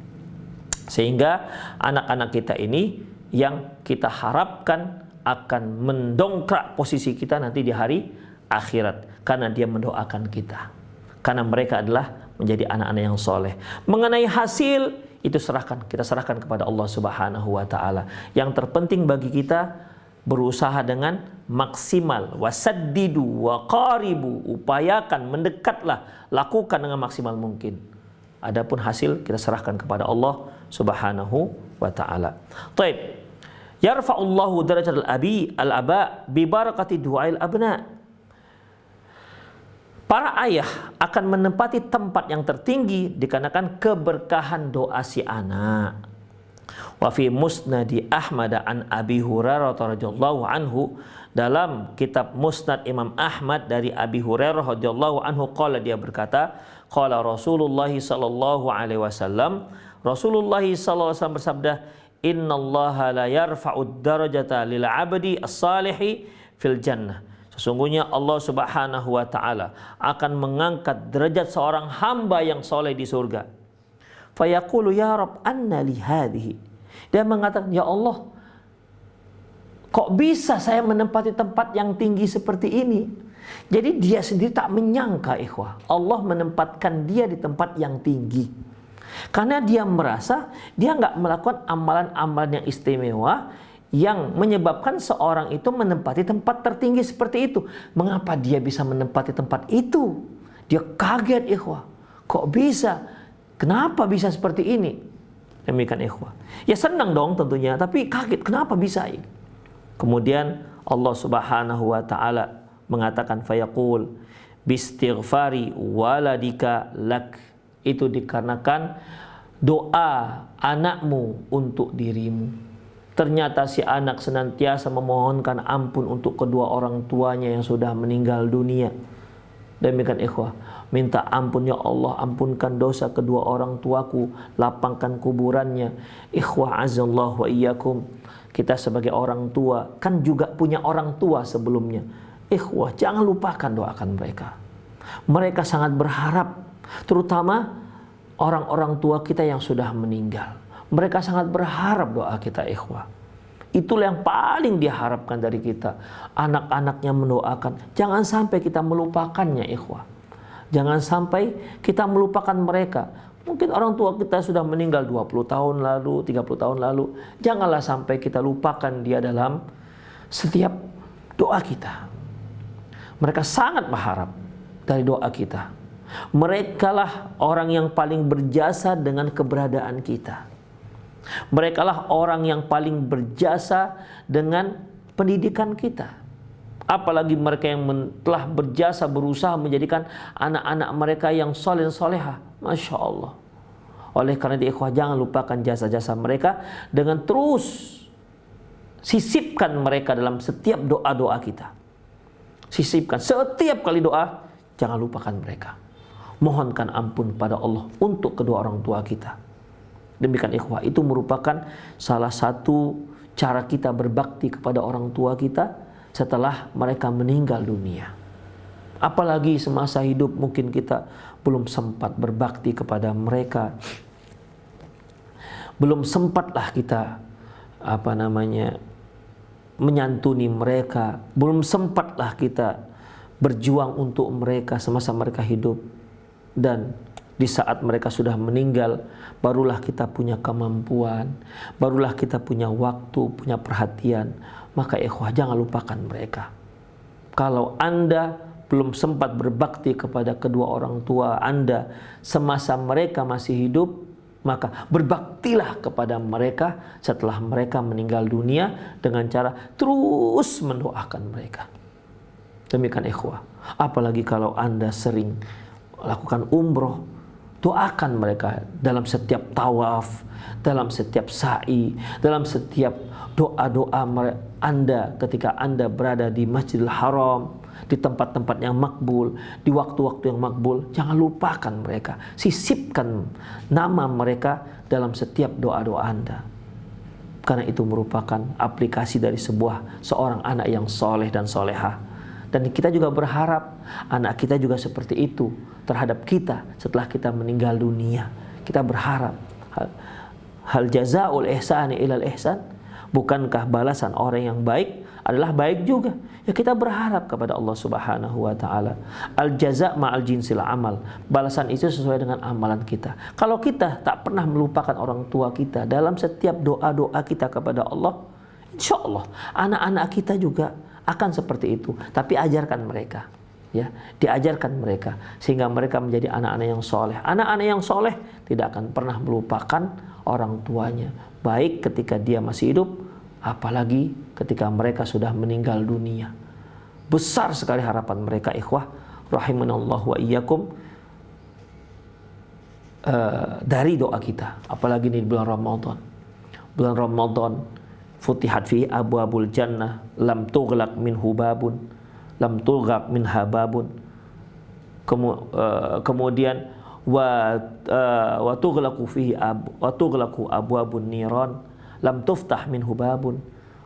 Sehingga anak-anak kita ini yang kita harapkan akan mendongkrak posisi kita nanti di hari akhirat karena dia mendoakan kita, karena mereka adalah menjadi anak-anak yang soleh. Mengenai hasil itu kita serahkan kepada Allah Subhanahu wa taala. Yang terpenting bagi kita berusaha dengan maksimal, wasaddidu wa qaribu, upayakan, mendekatlah, lakukan dengan maksimal mungkin. Adapun hasil kita serahkan kepada Allah Subhanahu wa taala. Baik. Yarfa'ullahu darajatal al-aba bi barakati du'ail abna. Para ayah akan menempati tempat yang tertinggi dikarenakan keberkahan doa si anak. Wa fi musnadi Ahmad an Abi Hurairah radhiyallahu anhu, dalam kitab Musnad Imam Ahmad dari Abi Hurairah radhiyallahu anhu, qala, dia berkata, qala Rasulullah sallallahu alaihi wasallam, Rasulullah sallallahu alaihi wasallam bersabda, innallaha la yarfa'ud darajata lil 'abdi as-salihi fil jannah. Sesungguhnya Allah Subhanahu wa taala akan mengangkat derajat seorang hamba yang soleh di surga. Fayaqulu ya Rabb anna li hadhihi. Dia mengatakan, ya Allah, kok bisa saya menempati tempat yang tinggi seperti ini? Jadi dia sendiri tak menyangka ikhwah, Allah menempatkan dia di tempat yang tinggi. Karena dia merasa dia nggak melakukan amalan-amalan yang istimewa yang menyebabkan seorang itu menempati tempat tertinggi seperti itu. Mengapa dia bisa menempati tempat itu? Dia kaget ikhwah. Kok bisa? Kenapa bisa seperti ini? Demikian ikhwah. Ya senang dong tentunya, tapi kaget kenapa bisa ini? Kemudian Allah Subhanahu wa taala mengatakan fayaqul bistighfari waladika lak. Itu dikarenakan doa anakmu untuk dirimu. Ternyata si anak senantiasa memohonkan ampun untuk kedua orang tuanya yang sudah meninggal dunia. Demikian ikhwah, minta ampun, ya Allah, ampunkan dosa kedua orang tuaku, lapangkan kuburannya. Ikhwah azallahu wa iyyakum, kita sebagai orang tua kan juga punya orang tua sebelumnya. Ikhwah, jangan lupakan doakan mereka. Mereka sangat berharap, terutama orang-orang tua kita yang sudah meninggal. Mereka sangat berharap doa kita ikhwah. Itulah yang paling diharapkan dari kita. Anak-anaknya mendoakan. Jangan sampai kita melupakannya ikhwah. Jangan sampai kita melupakan mereka. Mungkin orang tua kita sudah meninggal 20 tahun lalu, 30 tahun lalu. Janganlah sampai kita lupakan dia dalam setiap doa kita. Mereka sangat berharap dari doa kita. Merekalah orang yang paling berjasa dengan keberadaan kita. Merekalah orang yang paling berjasa dengan pendidikan kita. Apalagi mereka yang telah berjasa berusaha menjadikan anak-anak mereka yang soleh soleha. Masya Allah. Oleh karena itu ikhwah, jangan lupakan jasa-jasa mereka dengan terus sisipkan mereka dalam setiap doa-doa kita. Sisipkan setiap kali doa, jangan lupakan mereka. Mohonkan ampun pada Allah untuk kedua orang tua kita. Demikian ikhwah, itu merupakan salah satu cara kita berbakti kepada orang tua kita setelah mereka meninggal dunia. Apalagi semasa hidup mungkin kita belum sempat berbakti kepada mereka. Belum sempatlah kita menyantuni mereka. Belum sempatlah kita berjuang untuk mereka semasa mereka hidup. Dan di saat mereka sudah meninggal, barulah kita punya kemampuan, barulah kita punya waktu, punya perhatian. Maka ikhwah, jangan lupakan mereka. Kalau Anda belum sempat berbakti kepada kedua orang tua Anda semasa mereka masih hidup, maka berbaktilah kepada mereka setelah mereka meninggal dunia dengan cara terus mendoakan mereka. Demikian ikhwah. Apalagi kalau Anda sering lakukan umroh, doakan mereka dalam setiap tawaf, dalam setiap sa'i, dalam setiap doa-doa Anda ketika Anda berada di Masjidil Haram, di tempat-tempat yang makbul, di waktu-waktu yang makbul. Jangan lupakan mereka, sisipkan nama mereka dalam setiap doa-doa Anda, karena itu merupakan aplikasi dari seorang anak yang soleh dan solehah. Dan kita juga berharap anak kita juga seperti itu terhadap kita setelah kita meninggal dunia. Kita berharap hal jazaa'ul ihsani ilal ihsan, bukankah balasan orang yang baik adalah baik juga? Ya, kita berharap kepada Allah Subhanahu wa taala. Al jaza' ma'al jinsil amal. Balasan itu sesuai dengan amalan kita. Kalau kita tak pernah melupakan orang tua kita dalam setiap doa-doa kita kepada Allah, insya Allah anak-anak kita juga akan seperti itu. Tapi ajarkan mereka, ya, diajarkan mereka sehingga mereka menjadi anak-anak yang soleh. Anak-anak yang soleh tidak akan pernah melupakan orang tuanya, baik ketika dia masih hidup, apalagi ketika mereka sudah meninggal dunia. Besar sekali harapan mereka, ikhwah rahimanallahu wa iyyakum, dari doa kita. Apalagi di bulan Ramadan. Bulan Ramadan futihat fihi abwabul jannah lam tughlaq minhu babun, lam tughlaq minha babun. Kemudian wa tughlaqu fihi wa tughlaqu abwabun niran lam tuftah minhu babun.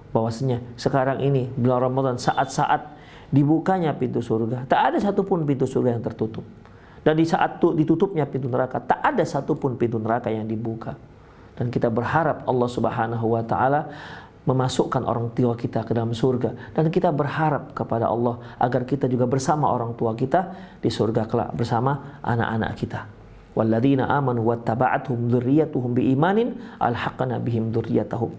Bahwasanya sekarang ini bulan Ramadan, saat-saat dibukanya pintu surga, tak ada satupun pintu surga yang tertutup. Dan di saat ditutupnya pintu neraka, tak ada satupun pintu neraka yang dibuka. Dan kita berharap Allah Subhanahu wa taala memasukkan orang tua kita ke dalam surga, dan kita berharap kepada Allah agar kita juga bersama orang tua kita di surga kelak bersama anak-anak kita. Walladzina amanu wattaba'athum dzurriyyatuhum biimanin alhaqna bihim dzurriyyatahum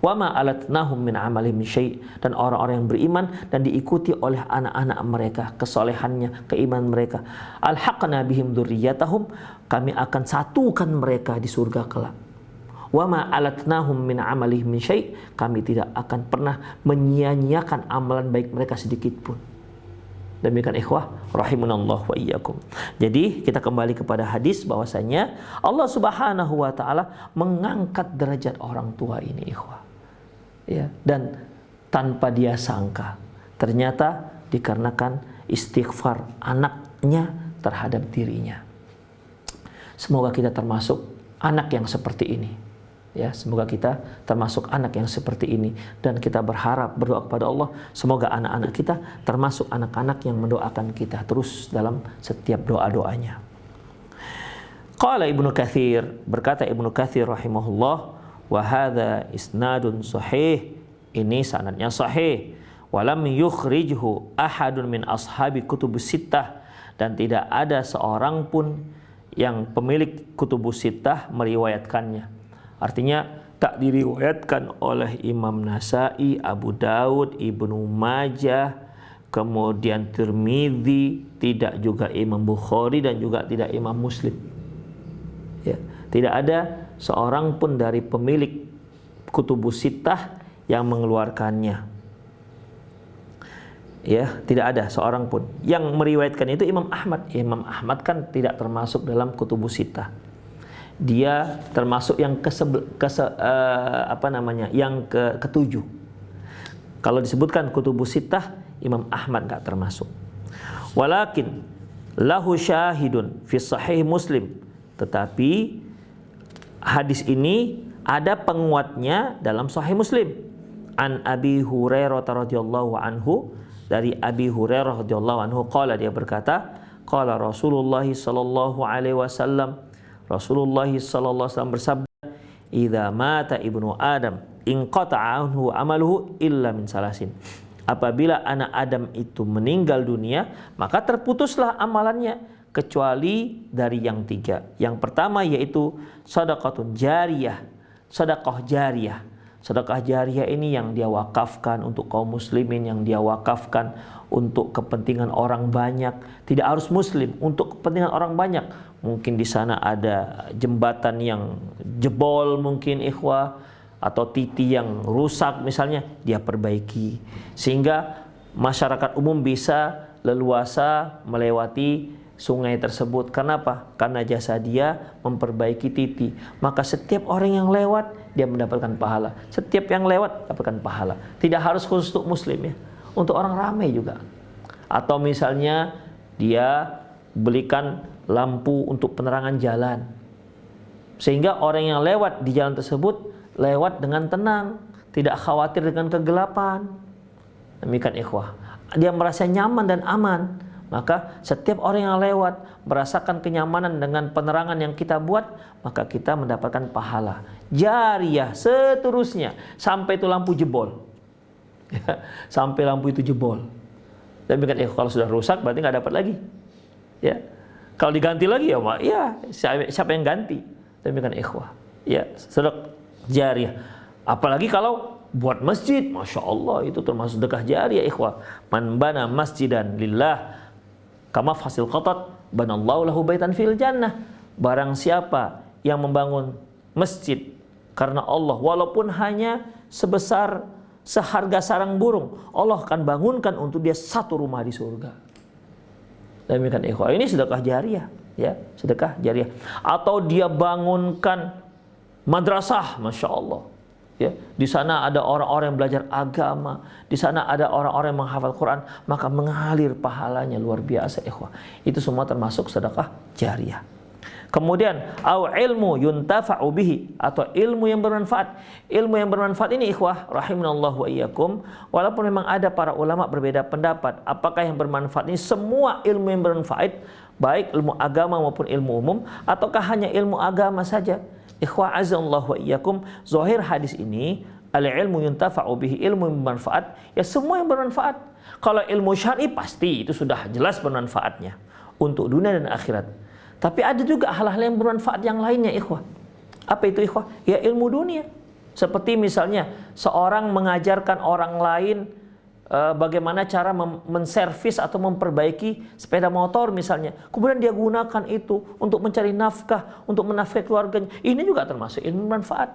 wama alatnahum min amalihim syai'. Dan orang-orang yang beriman dan diikuti oleh anak-anak mereka kesolehannya, keimanan mereka, alhaqna bihim dzurriyyatahum, kami akan satukan mereka di surga kelak. Wama alatnahum min amalihim min syai', kami tidak akan pernah menyia-nyiakan amalan baik mereka sedikit pun. Demikian ikhwah rahimanallah wa iyyakum. Jadi kita kembali kepada hadis bahwasanya Allah Subhanahu wa taala mengangkat derajat orang tua ini, ikhwah. Ya, dan tanpa dia sangka ternyata dikarenakan istighfar anaknya terhadap dirinya. Semoga kita termasuk anak yang seperti ini. Ya, semoga kita termasuk anak yang seperti ini, dan kita berharap, berdoa kepada Allah semoga anak-anak kita termasuk anak-anak yang mendoakan kita terus dalam setiap doa-doanya. Qala Ibnu Katsir, berkata Ibnu Katsir rahimahullah, wa hadza isnadun sahih, ini sanadnya sahih, walam yukhrijhu ahadun min ashabi kutubus sittah, dan tidak ada seorang pun yang pemilik kutubus sittah meriwayatkannya. Artinya tak diriwayatkan oleh Imam Nasa'i, Abu Daud, Ibnu Majah, kemudian Tirmidzi, tidak juga Imam Bukhari, dan juga tidak Imam Muslim. Ya, tidak ada seorang pun dari pemilik kutubus sittah yang mengeluarkannya. Ya, tidak ada seorang pun yang meriwayatkan itu. Imam Ahmad. Imam Ahmad kan tidak termasuk dalam kutubus sittah. Dia termasuk yang ketujuh. Kalau disebutkan kutubus sittah, Imam Ahmad enggak termasuk. Walakin lahu syahidun fi sahih Muslim, tetapi hadis ini ada penguatnya dalam sahih Muslim. An Abi Hurairah radhiyallahu anhu, dari Abi Hurairah radhiyallahu anhu, qala, dia berkata, qala Rasulullah sallallahu alaihi wasallam, Rasulullah sallallahu alaihi wasallam bersabda, "Idza mata ibnu Adam inqata'a anhu amaluhu illa min salasin." Apabila anak Adam itu meninggal dunia, maka terputuslah amalannya kecuali dari yang tiga. Yang pertama yaitu sedekah jariyah, Sedekah jariah ini yang dia wakafkan untuk kaum muslimin, yang dia wakafkan untuk kepentingan orang banyak. Tidak harus muslim, untuk kepentingan orang banyak. Mungkin di sana ada jembatan yang jebol mungkin ikhwah, atau titi yang rusak misalnya, dia perbaiki. Sehingga masyarakat umum bisa leluasa melewati sungai tersebut. Kenapa? Karena jasa dia memperbaiki titi. Maka setiap orang yang lewat, dia mendapatkan pahala. Setiap yang lewat, dapatkan pahala. Tidak harus khusus untuk muslim ya, untuk orang ramai juga. Atau misalnya dia belikan lampu untuk penerangan jalan, sehingga orang yang lewat di jalan tersebut lewat dengan tenang, tidak khawatir dengan kegelapan. Demikian ikhwah, dia merasa nyaman dan aman. Maka setiap orang yang lewat merasakan kenyamanan dengan penerangan yang kita buat, maka kita mendapatkan pahala jariah seterusnya sampai itu lampu jebol. Sampai lampu itu jebol. Demikian ikhwah, kalau sudah rusak berarti nggak dapat lagi. Ya. Kalau diganti lagi ya, Pak, ya siapa yang ganti? Demikian ikhwah. Ya, sedekah jariah. Apalagi kalau buat masjid, masya Allah, itu termasuk sedekah jariah ikhwah. Man bana masjidan lillah kama fasil qatat banallahu lahu baitan fil jannah. Barang siapa yang membangun masjid karena Allah, walaupun hanya sebesar seharga sarang burung, Allah akan bangunkan untuk dia satu rumah di surga. Demikian ikhwah, ini sedekah jariah ya, sedekah jariah. Atau dia bangunkan madrasah, masya Allah ya, di sana ada orang-orang yang belajar agama, di sana ada orang-orang yang menghafal Quran, maka mengalir pahalanya luar biasa ikhwah. Itu semua termasuk sedekah jariah. Kemudian au ilmu yuntafa'u bihi, atau ilmu yang bermanfaat. Ilmu yang bermanfaat ini ikhwah rahimanallahu wa iyyakum, walaupun memang ada para ulama berbeda pendapat apakah yang bermanfaat ini semua ilmu yang bermanfaat, baik ilmu agama maupun ilmu umum, ataukah hanya ilmu agama saja. Ikhwah azallahu wa iyyakum, zahir hadis ini al-ilmu yuntafa'u bihi, ilmu yang bermanfaat, ya semua yang bermanfaat. Kalau ilmu syar'i pasti itu sudah jelas bermanfaatnya untuk dunia dan akhirat. Tapi ada juga hal-hal yang bermanfaat yang lainnya ikhwah. Apa itu ikhwah? Ya ilmu dunia. Seperti misalnya seorang mengajarkan orang lain bagaimana cara menservis atau memperbaiki sepeda motor misalnya. Kemudian dia gunakan itu untuk mencari nafkah, untuk menafkahi keluarganya. Ini juga termasuk ilmu manfaat.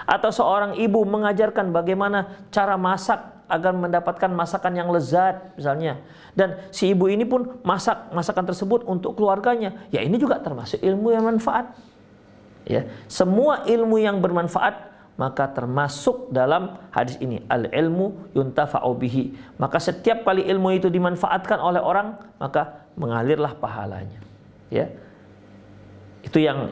Atau seorang ibu mengajarkan bagaimana cara masak agar mendapatkan masakan yang lezat misalnya. Dan si ibu ini pun masak masakan tersebut untuk keluarganya. Ya ini juga termasuk ilmu yang manfaat. Ya, semua ilmu yang bermanfaat maka termasuk dalam hadis ini al-ilmu yuntafa'u bihi. Maka setiap kali ilmu itu dimanfaatkan oleh orang, maka mengalirlah pahalanya. Ya. Itu yang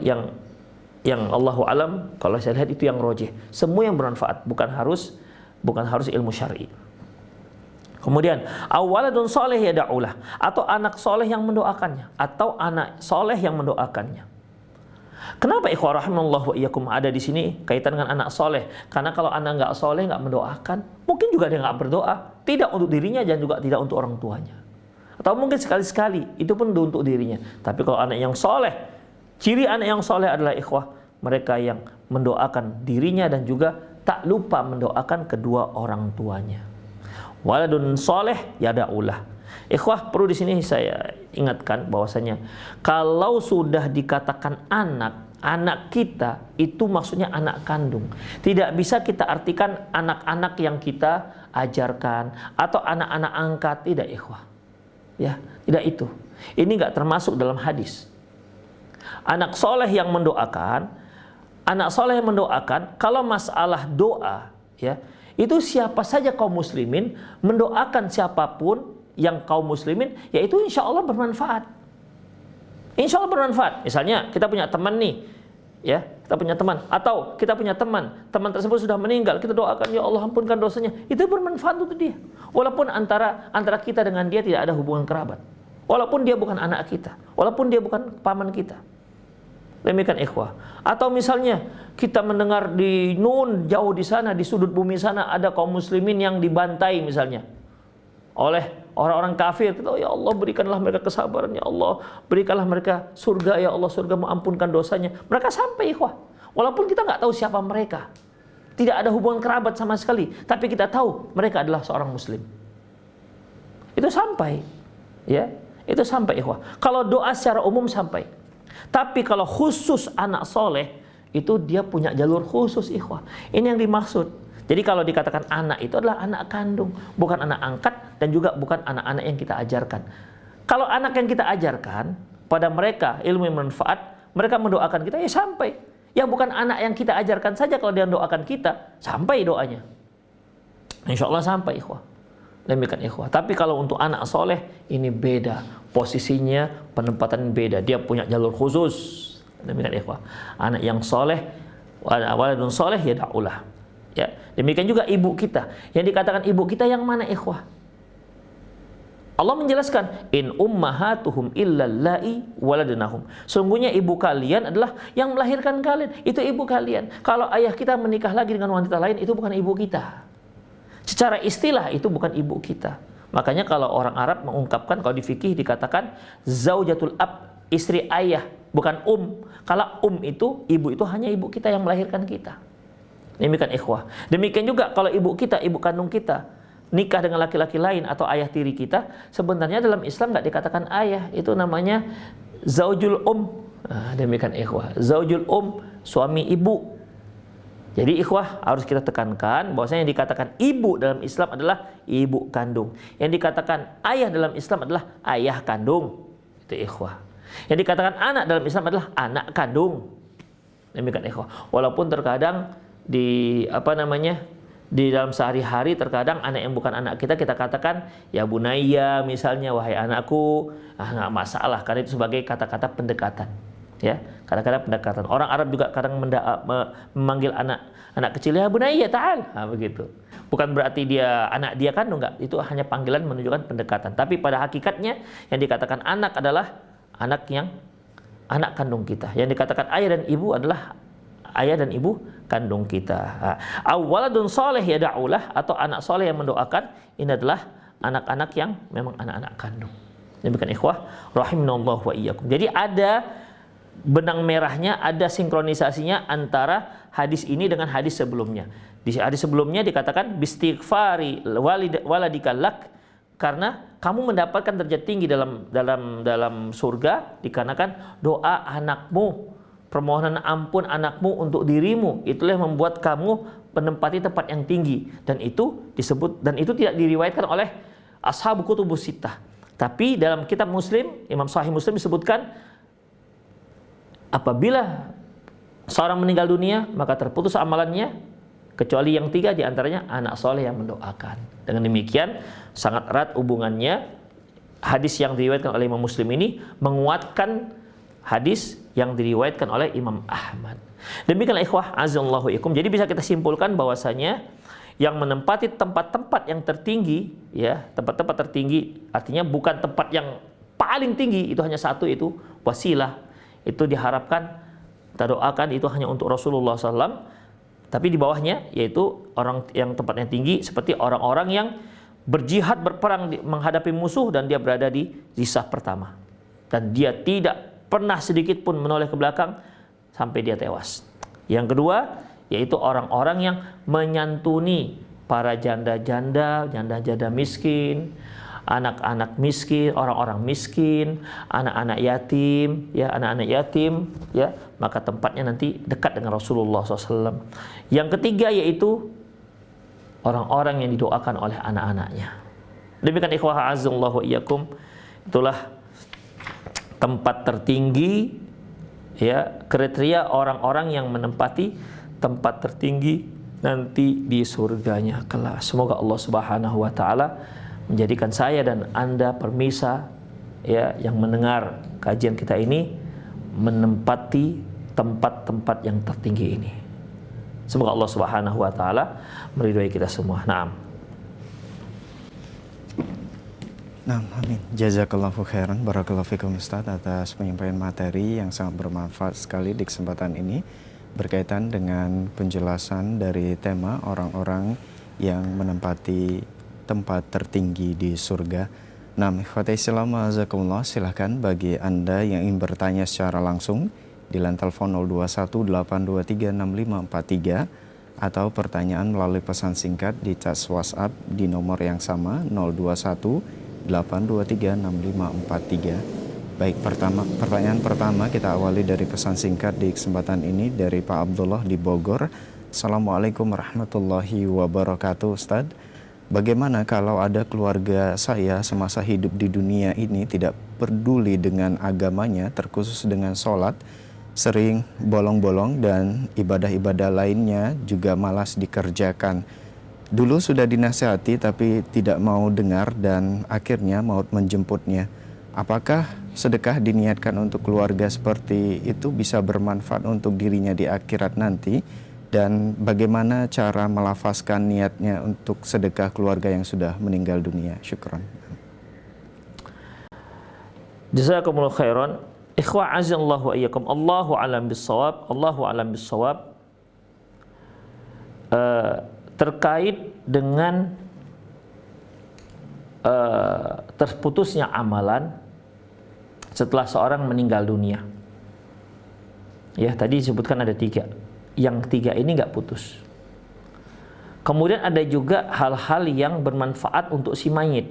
Allahu alam, kalau saya lihat itu yang rojih. Semua yang bermanfaat, bukan harus ilmu syar'i. Kemudian awaladun soleh yada'ulah, atau anak soleh yang mendoakannya, atau anak soleh yang mendoakannya. Kenapa ikhwah rahimallahu wa iyyakum ada di sini kaitan dengan anak soleh? Karena kalau anak nggak soleh, nggak mendoakan, mungkin juga dia nggak berdoa, tidak untuk dirinya dan juga tidak untuk orang tuanya. Atau mungkin sekali-sekali, itu pun untuk dirinya. Tapi kalau anak yang soleh, ciri anak yang soleh adalah ikhwah, mereka yang mendoakan dirinya dan juga tak lupa mendoakan kedua orang tuanya. Waladun soleh yada'ulah. Ikhwah, perlu di sini saya ingatkan bahwasanya kalau sudah dikatakan anak kita itu maksudnya anak kandung. Tidak bisa kita artikan anak-anak yang kita ajarkan atau anak-anak angkat, tidak ikhwah. Ya, tidak itu. Ini enggak termasuk dalam hadis. Anak soleh yang mendoakan, kalau masalah doa, ya, itu siapa saja kaum muslimin mendoakan siapapun yang kaum muslimin, yaitu insya Allah bermanfaat. Insya Allah bermanfaat. Misalnya kita punya teman nih, ya, kita punya teman, atau kita punya teman tersebut sudah meninggal, kita doakan ya Allah ampunkan dosanya, itu bermanfaat untuk dia. Walaupun antara kita dengan dia tidak ada hubungan kerabat, walaupun dia bukan anak kita, walaupun dia bukan paman kita. Demikian ikhwah. Atau misalnya kita mendengar di jauh di sana, di sudut bumi sana ada kaum muslimin yang dibantai misalnya oleh orang-orang kafir. Kita, ya Allah berikanlah mereka kesabaran, ya Allah berikanlah mereka surga, ya Allah surga mengampunkan dosanya. Mereka sampai ikhwah, walaupun kita nggak tahu siapa mereka. tidak ada hubungan kerabat sama sekali, tapi kita tahu mereka adalah seorang muslim. Itu sampai, ya, itu sampai ikhwah. Kalau doa secara umum sampai, tapi kalau khusus anak soleh itu dia punya jalur khusus ikhwah. Ini yang dimaksud. Jadi kalau dikatakan anak itu adalah anak kandung, bukan anak angkat dan juga bukan anak-anak yang kita ajarkan. Kalau anak yang kita ajarkan pada mereka ilmu yang bermanfaat, mereka mendoakan kita, ya sampai. Ya bukan anak yang kita ajarkan saja, kalau dia mendoakan kita sampai doanya. Insya Allah sampai ikhwah. Demikian ikhwah. Tapi kalau untuk anak soleh ini beda, posisinya penempatan beda. Dia punya jalur khusus. Demikian ikhwah. Anak yang soleh, waladun soleh ya da'ulah. Ya, demikian juga ibu kita. Yang dikatakan ibu kita yang mana ikhwah? Allah menjelaskan, in ummahatuhum illallai waladnahum. Sungguhnya ibu kalian adalah yang melahirkan kalian. Itu ibu kalian. Kalau ayah kita menikah lagi dengan wanita lain, itu bukan ibu kita. Secara istilah itu bukan ibu kita. Makanya kalau orang Arab mengungkapkan, kalau di fikih dikatakan zaujatul ab, istri ayah, bukan Kalau itu, ibu itu hanya ibu kita yang melahirkan kita. Demikian ikhwah. Demikian juga kalau ibu kita, ibu kandung kita nikah dengan laki-laki lain atau ayah tiri kita, sebenarnya dalam Islam nggak dikatakan ayah, itu namanya zaujul demikian ikhwah. Zaujul suami ibu. Jadi ikhwah harus kita tekankan bahwasanya yang dikatakan ibu dalam Islam adalah ibu kandung. Yang dikatakan ayah dalam Islam adalah ayah kandung. Itu ikhwah. Yang dikatakan anak dalam Islam adalah anak kandung. Demikian ikhwah. Walaupun terkadang di dalam sehari-hari terkadang anak yang bukan anak kita katakan ya bunayya misalnya, wahai anakku. Nggak masalah karena itu sebagai kata-kata pendekatan. Ya, kata-kata pendekatan. Orang Arab juga kadang memanggil anak kecil ya bunayya ta'al. Begitu. Bukan berarti dia anak dia kandung, enggak. Itu hanya panggilan menunjukkan pendekatan. Tapi pada hakikatnya yang dikatakan anak adalah anak kandung kita. Yang dikatakan ayah dan ibu adalah ayah dan ibu kandung kita. Awaladun soleh yada'ulah, atau anak soleh yang mendoakan, ini adalah anak-anak yang memang anak-anak kandung. Demikian ikhwah rahimanallahu wa iyyakum. Jadi ada benang merahnya, ada sinkronisasinya antara hadis ini dengan hadis sebelumnya. Di hadis sebelumnya dikatakan bistighfari waladika lak, karena kamu mendapatkan derajat tinggi dalam surga dikarenakan doa anakmu, permohonan ampun anakmu untuk dirimu, itulah yang membuat kamu menempati tempat yang tinggi. Dan itu disebut, dan itu tidak diriwayatkan oleh ashabu kutubus sittah. Tapi dalam kitab Muslim, Imam Sahih Muslim disebutkan apabila seorang meninggal dunia maka terputus amalannya kecuali yang 3 diantaranya anak soleh yang mendoakan. Dengan demikian sangat erat hubungannya hadis yang diriwayatkan oleh Imam Muslim ini menguatkan hadis yang diriwayatkan oleh Imam Ahmad. Demikianlah ikhwah azallahu ikum. Jadi bisa kita simpulkan bahwasanya yang menempati tempat-tempat yang tertinggi, ya, tempat-tempat tertinggi artinya bukan tempat yang paling tinggi, itu hanya satu, itu wasilah. Itu diharapkan kita doakan itu hanya untuk Rasulullah SAW. Tapi di bawahnya yaitu orang yang tempatnya tinggi seperti orang-orang yang berjihad berperang menghadapi musuh dan dia berada di zisah pertama dan dia tidak pernah sedikit pun menoleh ke belakang sampai dia tewas. Yang kedua yaitu orang-orang yang menyantuni para janda-janda miskin, anak-anak miskin, orang-orang miskin, anak-anak yatim, ya, anak-anak yatim, ya, maka tempatnya nanti dekat dengan Rasulullah SAW. Yang ketiga yaitu orang-orang yang didoakan oleh anak-anaknya. Demikian ikhwah azallahu iyyakum, itulah tempat tertinggi, ya, kriteria orang-orang yang menempati tempat tertinggi nanti di surganya kelak. Semoga Allah Subhanahu wa taala menjadikan saya dan Anda permisa, ya, yang mendengar kajian kita ini menempati tempat-tempat yang tertinggi ini. Semoga Allah Subhanahu wa taala meridhai kita semua. Naam. Nah, amin. Jazakallahu khairan, barakallahu fikum Ustaz atas penyampaian materi yang sangat bermanfaat sekali di kesempatan ini berkaitan dengan penjelasan dari tema orang-orang yang menempati tempat tertinggi di surga. Nah, ikhwati Islam azakumullah, silahkan bagi Anda yang ingin bertanya secara langsung di line telepon 0218236543 atau pertanyaan melalui pesan singkat di chat WhatsApp di nomor yang sama 021 823 6543. Baik, pertanyaan pertama kita awali dari pesan singkat di kesempatan ini dari Pak Abdullah di Bogor. Assalamualaikum warahmatullahi wabarakatuh, Ustadz. Bagaimana kalau ada keluarga saya semasa hidup di dunia ini tidak peduli dengan agamanya, terkhusus dengan sholat, sering bolong-bolong dan ibadah-ibadah lainnya juga malas dikerjakan. Dulu sudah dinasihati tapi tidak mau dengar dan akhirnya maut menjemputnya. Apakah sedekah diniatkan untuk keluarga seperti itu bisa bermanfaat untuk dirinya di akhirat nanti? Dan bagaimana cara melafazkan niatnya untuk sedekah keluarga yang sudah meninggal dunia? Syukran. Jazakumullah khairan. Ikhwa azallahu wa iyyakum. Allahu alam bissawab. Allahu alam bissawab. Terkait dengan terputusnya amalan setelah seorang meninggal dunia. Ya, tadi disebutkan ada 3. Yang 3 ini nggak putus. Kemudian ada juga hal-hal yang bermanfaat untuk si mayit.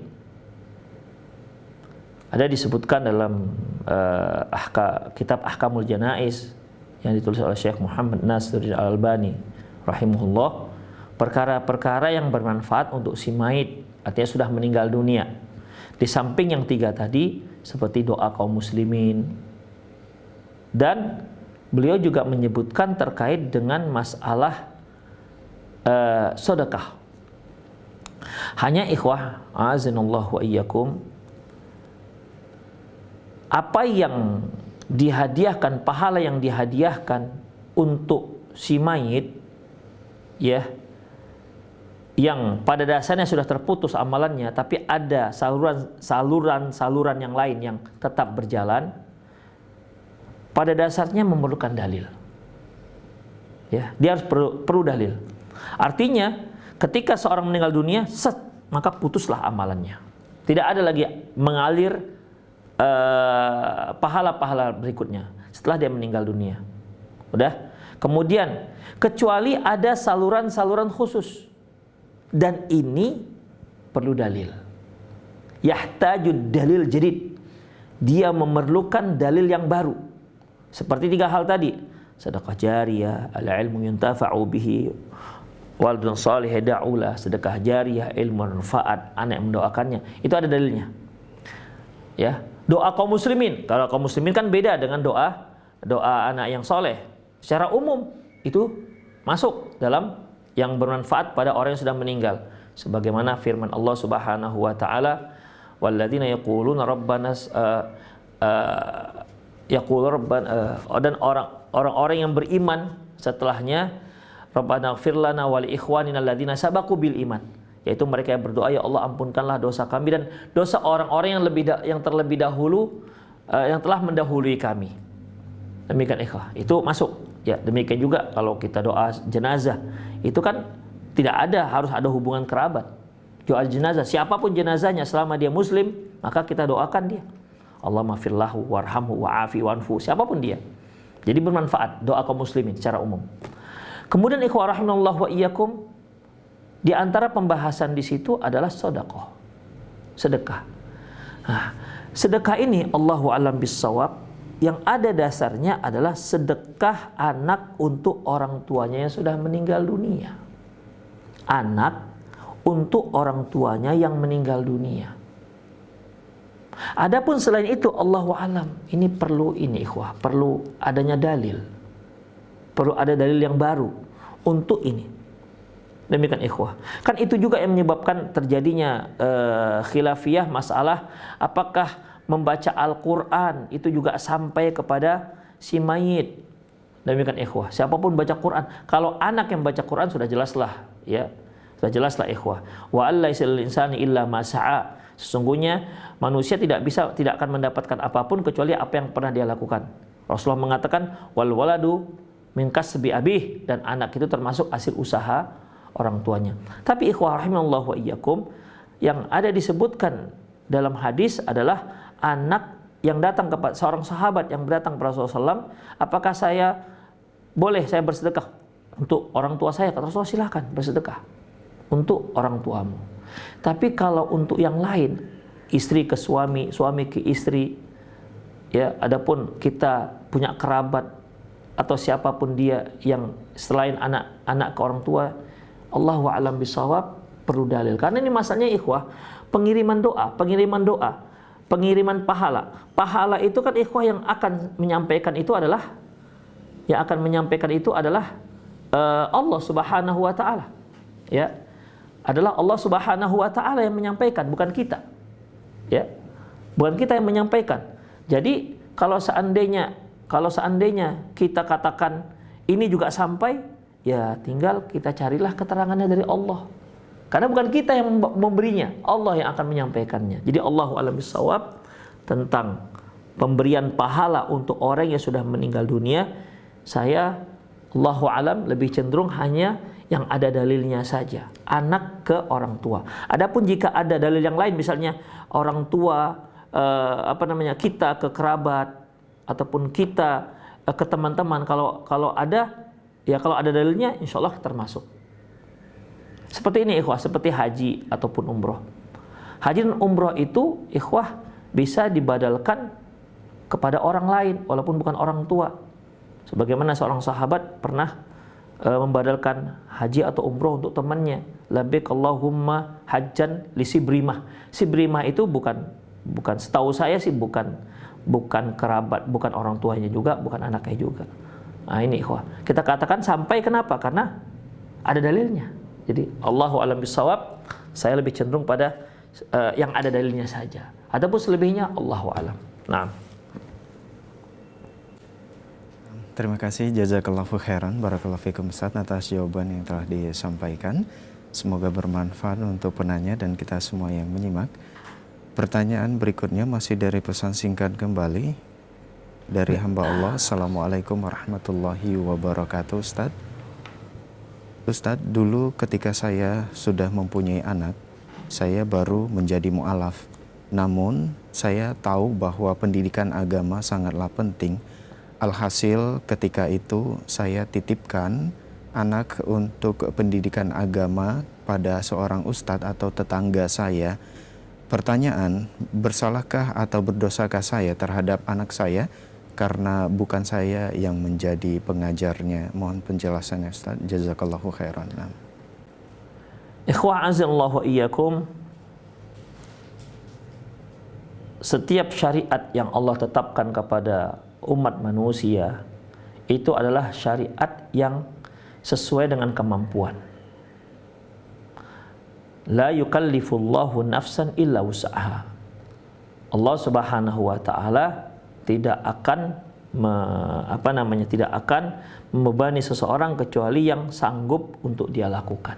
Ada disebutkan dalam kitab Ahkamul Janaiz yang ditulis oleh Syekh Muhammad Nasiruddin Al-Albani rahimahullah, perkara-perkara yang bermanfaat untuk si mayit, artinya sudah meninggal dunia. Di samping yang 3 tadi, seperti doa kaum muslimin, dan beliau juga menyebutkan terkait dengan masalah sedekah. Hanya ikhwah azinallahu wa iyyakum, apa yang dihadiahkan, pahala yang dihadiahkan untuk si mayit, ya, yang pada dasarnya sudah terputus amalannya, tapi ada saluran yang lain yang tetap berjalan, pada dasarnya memerlukan dalil. Ya, dia harus perlu dalil. Artinya, ketika seorang meninggal dunia, maka putuslah amalannya. Tidak ada lagi mengalir pahala-pahala berikutnya setelah dia meninggal dunia. Udah? Kemudian, kecuali ada saluran-saluran khusus. Dan ini perlu dalil. Yahtajud dalil jadid. Dia memerlukan dalil yang baru. Seperti 3 hal tadi. Sedekah jariyah, al-ilmu yuntafa'u bihi, waladun salih da'ulah. Sedekah jariyah, ilmu manfaat, anak yang mendoakannya. Itu ada dalilnya. Ya, doa kaum muslimin. Kalau kaum muslimin kan beda dengan doa anak yang soleh. Secara umum itu masuk dalam yang bermanfaat pada orang yang sudah meninggal, sebagaimana firman Allah Subhanahu wa taala, walladzina yaquluna rabbana dan orang-orang yang beriman setelahnya, rabbana ighfir lana wa li ikhwanina alladzina sabaqu bil iman, yaitu mereka yang berdoa, ya Allah ampunkanlah dosa kami dan dosa orang-orang yang terlebih dahulu yang telah mendahului kami. Demikian ikhwah, itu masuk. Ya, demikian juga kalau kita doa jenazah, itu kan harus ada hubungan kerabat. Doa jenazah, siapapun jenazahnya selama dia muslim, maka kita doakan dia. Allahumma firlahu warhamhu wa'afi wa'anfu, siapapun dia. Jadi bermanfaat doa kaum muslimin secara umum. Kemudian ikhwah rahimallahu wa iyyakum, di antara pembahasan di situ adalah sedekah. Nah, sedekah ini Allahu a'lam bissawab, yang ada dasarnya adalah sedekah anak untuk orang tuanya yang sudah meninggal dunia. Anak untuk orang tuanya yang meninggal dunia. Adapun selain itu, Allahu a'lam, ini perlu adanya dalil. Perlu ada dalil yang baru untuk ini. Demikian ikhwah. Kan itu juga yang menyebabkan terjadinya khilafiyah masalah apakah membaca Al-Quran itu juga sampai kepada si mayit. Demikian ikhwah. Siapapun baca Quran, kalau anak yang baca Quran sudah jelaslah, ya. Sudah jelaslah ikhwah. Wa allaisa lil insani illa ma sa'a. Sesungguhnya manusia tidak akan mendapatkan apapun kecuali apa yang pernah dia lakukan. Rasulullah mengatakan wal waladu min kasbi abih, dan anak itu termasuk hasil usaha orang tuanya. Tapi ikhwah rahimallahu wa iyyakum, yang ada disebutkan dalam hadis adalah anak yang datang kepada seorang sahabat yang datang kepada Rasulullah SAW, apakah saya boleh bersedekah untuk orang tua saya, kata Rasulullah, silahkan bersedekah untuk orang tuamu. Tapi kalau untuk yang lain, istri ke suami, suami ke istri, ya, adapun kita punya kerabat atau siapapun dia yang selain anak ke orang tua, Allahu a'lam bishawab, perlu dalil. Karena ini masalahnya ikhwah, pengiriman doa, pengiriman pahala. Pahala itu kan ikhwah yang akan menyampaikan itu adalah Allah Subhanahu wa taala. Ya. Adalah Allah Subhanahu wa taala yang menyampaikan, bukan kita. Ya. Bukan kita yang menyampaikan. Jadi kalau seandainya kita katakan ini juga sampai, ya tinggal kita carilah keterangannya dari Allah. Karena bukan kita yang memberinya, Allah yang akan menyampaikannya. Jadi Allahu a'lam bishawab tentang pemberian pahala untuk orang yang sudah meninggal dunia, saya Allahu a'lam lebih cenderung hanya yang ada dalilnya saja, anak ke orang tua. Adapun jika ada dalil yang lain, misalnya orang tua kita ke kerabat ataupun kita ke teman-teman, kalau ada dalilnya, insya Allah termasuk. Seperti ini ikhwah, seperti haji ataupun umroh. Haji dan umroh itu ikhwah bisa dibadalkan kepada orang lain walaupun bukan orang tua. Sebagaimana seorang sahabat pernah membadalkan haji atau umroh untuk temannya. Labbaik Allahumma hajjan li Sibrimah. Sibrimah itu bukan setahu saya sih bukan kerabat, bukan orang tuanya juga, bukan anaknya juga. Nah ini ikhwah, kita katakan sampai, kenapa? Karena ada dalilnya. Jadi Allahu a'lam bishawab, saya lebih cenderung pada yang ada dalilnya saja. Adapun selebihnya Allahu a'lam. Nah. Terima kasih, jazakallahu khairan, barakallahu fikum Ustaz atas jawaban yang telah disampaikan. Semoga bermanfaat untuk penanya dan kita semua yang menyimak. Pertanyaan berikutnya masih dari pesan singkat kembali dari hamba Allah. Assalamualaikum warahmatullahi wabarakatuh. Ustadz, dulu ketika saya sudah mempunyai anak, saya baru menjadi mu'alaf. Namun saya tahu bahwa pendidikan agama sangatlah penting. Alhasil ketika itu saya titipkan anak untuk pendidikan agama pada seorang ustadz atau tetangga saya. Pertanyaan, bersalahkah atau berdosakah saya terhadap anak saya karena bukan saya yang menjadi pengajarnya? Mohon penjelasannya Ustaz. Jazakallahu khairan. Ikhwah azallahu iyyakum, setiap syariat yang Allah tetapkan kepada umat manusia itu adalah syariat yang sesuai dengan kemampuan. La yukallifullahu nafsan illa wus'aha. Allah Subhanahu wa taala tidak akan membebani seseorang kecuali yang sanggup untuk dia lakukan.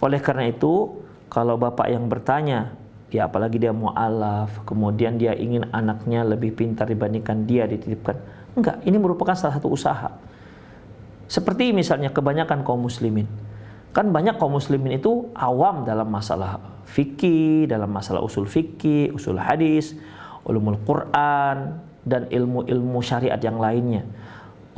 Oleh karena itu, kalau bapak yang bertanya, ya apalagi dia mu'alaf, kemudian dia ingin anaknya lebih pintar dibandingkan dia dititipkan. Enggak, ini merupakan salah satu usaha. Seperti misalnya kebanyakan kaum muslimin. Kan banyak kaum muslimin itu awam dalam masalah fikih, dalam masalah usul fikih, usul hadis, ulumul Quran, dan ilmu-ilmu syariat yang lainnya.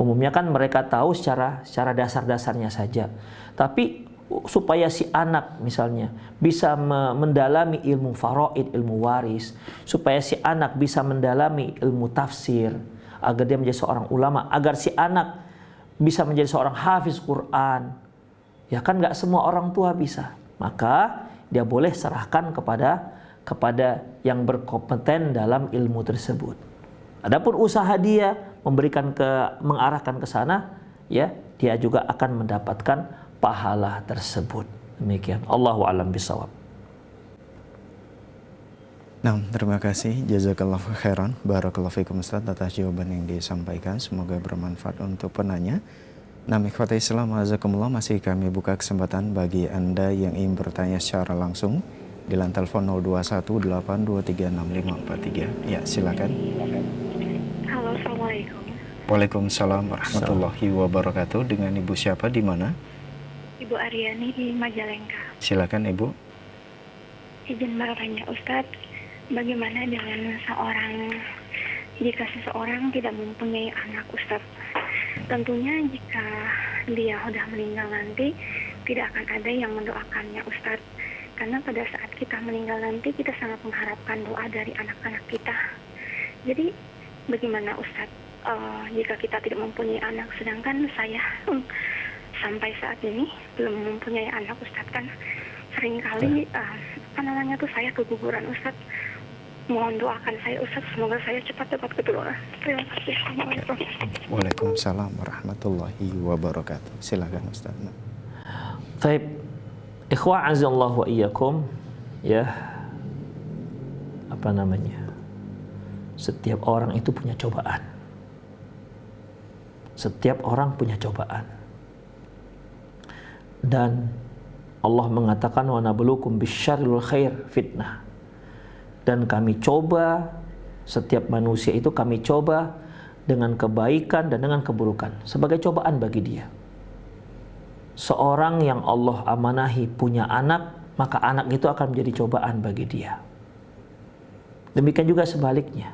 Umumnya kan mereka tahu secara dasar-dasarnya saja. Tapi supaya si anak misalnya bisa mendalami ilmu faraid, ilmu waris, supaya si anak bisa mendalami ilmu tafsir, agar dia menjadi seorang ulama, agar si anak bisa menjadi seorang hafiz Quran. Ya kan nggak semua orang tua bisa. Maka dia boleh serahkan kepada yang berkompeten dalam ilmu tersebut. Adapun usaha dia mengarahkan ke sana, ya dia juga akan mendapatkan pahala tersebut. Demikian. Allahu a'lam bishawab. Nah, terima kasih. Jazakallahu khairan. Barakallahu fikum Ustaz atas jawaban yang disampaikan. Semoga bermanfaat untuk penanya. Nah, ikhwati Islam, azakumullah, masih kami buka kesempatan bagi Anda yang ingin bertanya secara langsung di line telepon 0218236543. Ya, silakan. Halo, Assalamualaikum. Waalaikumsalam warahmatullahi wabarakatuh. Dengan Ibu siapa, di mana? Ibu Aryani di Majalengka. Silakan Ibu. Izin bertanya Ustadz, bagaimana dengan jika seseorang tidak mempunyai anak Ustadz? Tentunya jika dia sudah meninggal nanti, tidak akan ada yang mendoakannya Ustadz. Karena pada saat kita meninggal nanti, kita sangat mengharapkan doa dari anak-anak kita. Jadi bagaimana Ustadz jika kita tidak mempunyai anak, sedangkan saya sampai saat ini belum mempunyai anak Ustadz, kan seringkali saya keguguran Ustadz. Mohon doakan saya Ustadz, semoga saya cepat dapat keturunan. Terima kasih. Assalamualaikum. Waalaikumsalam warahmatullahi wabarakatuh. Silakan Ustaz. Baik, ikhwah azallahu wa iyyakum, ya, apa namanya? Setiap orang itu punya cobaan. Setiap orang punya cobaan. Dan Allah mengatakan wa nabluukum bisyarri wal khair fitnah. Dan kami coba, setiap manusia itu kami coba dengan kebaikan dan dengan keburukan sebagai cobaan bagi dia. Seorang yang Allah amanahi punya anak, maka anak itu akan menjadi cobaan bagi dia. Demikian juga sebaliknya.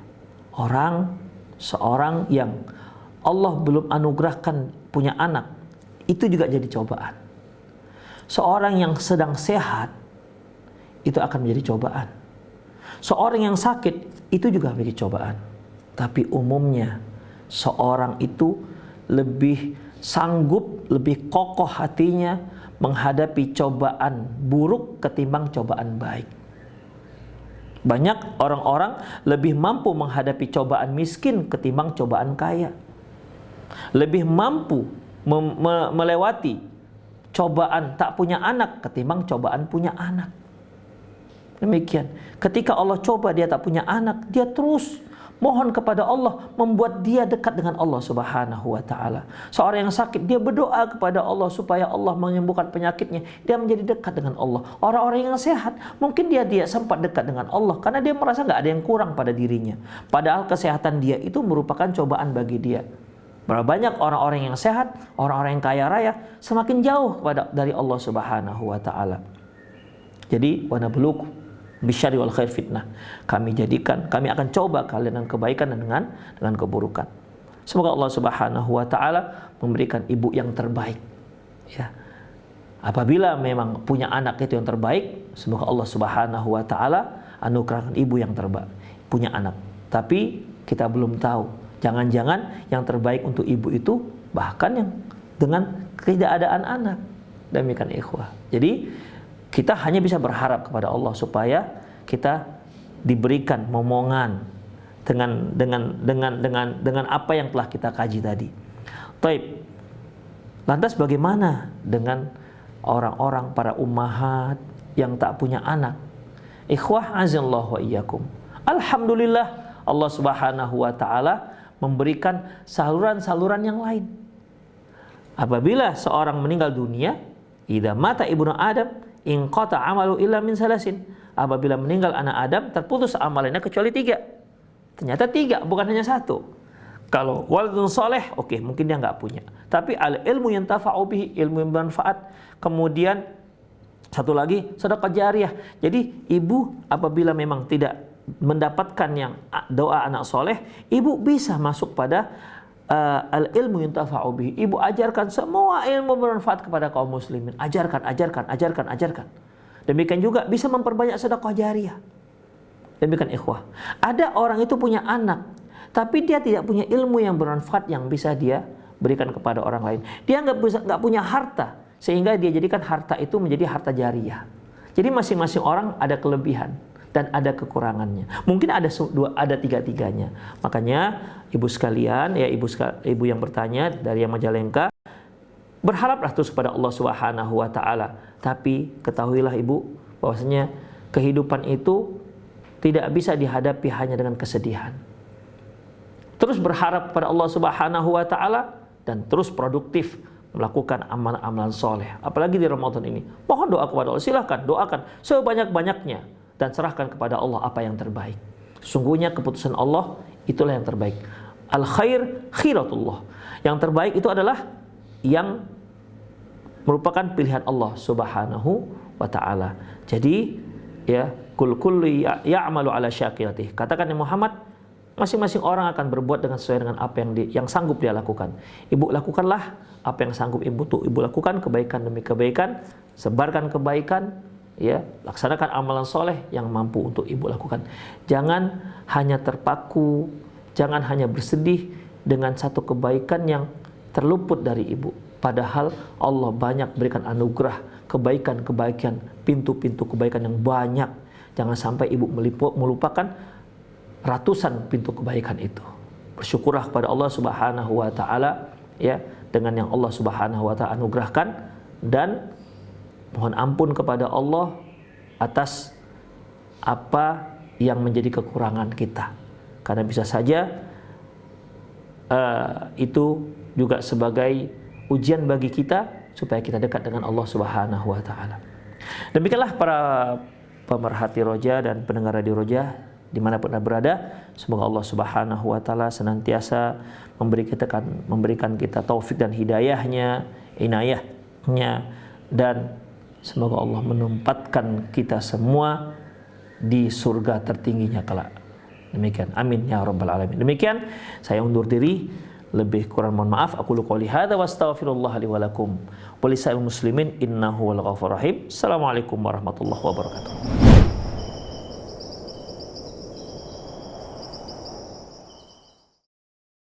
Seorang yang Allah belum anugerahkan punya anak, itu juga jadi cobaan. Seorang yang sedang sehat, itu akan menjadi cobaan. Seorang yang sakit, itu juga menjadi cobaan. Tapi umumnya, seorang itu lebih sanggup, lebih kokoh hatinya menghadapi cobaan buruk ketimbang cobaan baik. Banyak orang-orang lebih mampu menghadapi cobaan miskin ketimbang cobaan kaya. Lebih mampu melewati cobaan tak punya anak ketimbang cobaan punya anak. Demikian. Ketika Allah coba dia tak punya anak, dia terus mohon kepada Allah, membuat dia dekat dengan Allah Subhanahu wa taala. Seorang yang sakit, dia berdoa kepada Allah supaya Allah menyembuhkan penyakitnya. Dia menjadi dekat dengan Allah. Orang-orang yang sehat, mungkin dia sempat dekat dengan Allah karena dia merasa nggak ada yang kurang pada dirinya. Padahal kesehatan dia itu merupakan cobaan bagi dia. Berapa banyak orang-orang yang sehat, orang-orang yang kaya raya semakin jauh dari Allah Subhanahu wa taala. Jadi, wa nabluukum bisyarri wal khair fitnah. Kami akan coba kalian dengan kebaikan dan dengan keburukan. Semoga Allah Subhanahu wa taala memberikan ibu yang terbaik. Ya. Apabila memang punya anak itu yang terbaik, semoga Allah Subhanahu wa taala anugerahkan ibu yang terbaik, punya anak. Tapi kita belum tahu. Jangan-jangan yang terbaik untuk ibu itu bahkan yang dengan ketidakadaan anak. Demikian ikhwah. Jadi kita hanya bisa berharap kepada Allah supaya kita diberikan momongan dengan apa yang telah kita kaji tadi. Taib. Lantas bagaimana dengan orang-orang para ummahat yang tak punya anak? Ikhwah azallahu wa iyyakum. Alhamdulillah Allah Subhanahu wa taala memberikan saluran-saluran yang lain. Apabila seorang meninggal dunia, idza mata ibnu Adam inqata amalu illa min salasin. Apabila meninggal anak Adam, terputus amalannya kecuali 3. Ternyata 3, bukan hanya 1. Kalau waladun soleh, oke, mungkin dia nggak punya. Tapi al ilmu yang tafa'u bihi, ilmu yang bermanfaat. Kemudian satu lagi sedekah jariyah. Jadi ibu apabila memang tidak mendapatkan yang doa anak soleh, ibu bisa masuk pada al ilmu yang tafa'u bihi. Ibu ajarkan semua ilmu bermanfaat kepada kaum muslimin. Ajarkan. Demikian juga bisa memperbanyak sedekah jariyah. Demikian ikhwah. Ada orang itu punya anak, tapi dia tidak punya ilmu yang bermanfaat yang bisa dia berikan kepada orang lain. Dia nggak punya harta, sehingga dia jadikan harta itu menjadi harta jariyah. Jadi masing-masing orang ada kelebihan dan ada kekurangannya. Mungkin ada 3-tiganya. Makanya ibu sekalian, ya ibu yang bertanya dari yang Majalengka, berharaplah terus kepada Allah Subhanahu wa taala. Tapi ketahuilah ibu bahwasanya kehidupan itu tidak bisa dihadapi hanya dengan kesedihan. Terus berharap kepada Allah Subhanahu wa taala dan terus produktif melakukan amalan-amalan soleh. Apalagi di Ramadan ini. Mohon doa kepada Allah. Silahkan doakan sebanyak-banyaknya dan serahkan kepada Allah apa yang terbaik. Sungguhnya keputusan Allah itulah yang terbaik. Al khair khiratullah. Yang terbaik itu adalah yang merupakan pilihan Allah Subhanahu wa taala. Jadi ya kulli ya'malu ala syakilatihi. Katakan ya Muhammad, Masing-masing orang akan berbuat dengan sesuai dengan apa yang sanggup dia lakukan. Ibu lakukanlah apa yang sanggup ibu lakukan, kebaikan demi kebaikan, sebarkan kebaikan, ya, laksanakan amalan soleh yang mampu untuk ibu lakukan. Jangan hanya terpaku, jangan hanya bersedih dengan satu kebaikan yang terluput dari ibu. Padahal Allah banyak berikan anugerah, kebaikan-kebaikan, pintu-pintu kebaikan yang banyak. Jangan sampai ibu melupakan ratusan pintu kebaikan itu. Bersyukurlah kepada Allah Subhanahu wa taala, ya, dengan yang Allah Subhanahu wa taala anugerahkan, dan mohon ampun kepada Allah atas apa yang menjadi kekurangan kita. Karena bisa saja itu juga sebagai ujian bagi kita supaya kita dekat dengan Allah Subhanahu wa taala. Demikianlah para pemerhati Roja dan pendengar Radio Roja dimanapun Anda berada, semoga Allah Subhanahu wa taala senantiasa memberikan kita taufik dan hidayahnya, inayahnya, dan semoga Allah menempatkan kita semua di surga tertingginya kelak. Demikian, amin ya rabbal alamin. Demikian, saya undur diri, lebih kurang mohon maaf. Aku qouli hadza wa astaghfirullah li wa lakum wa lisa'il muslimin innahu wal ghafurur rahim. Assalamualaikum warahmatullahi wabarakatuh.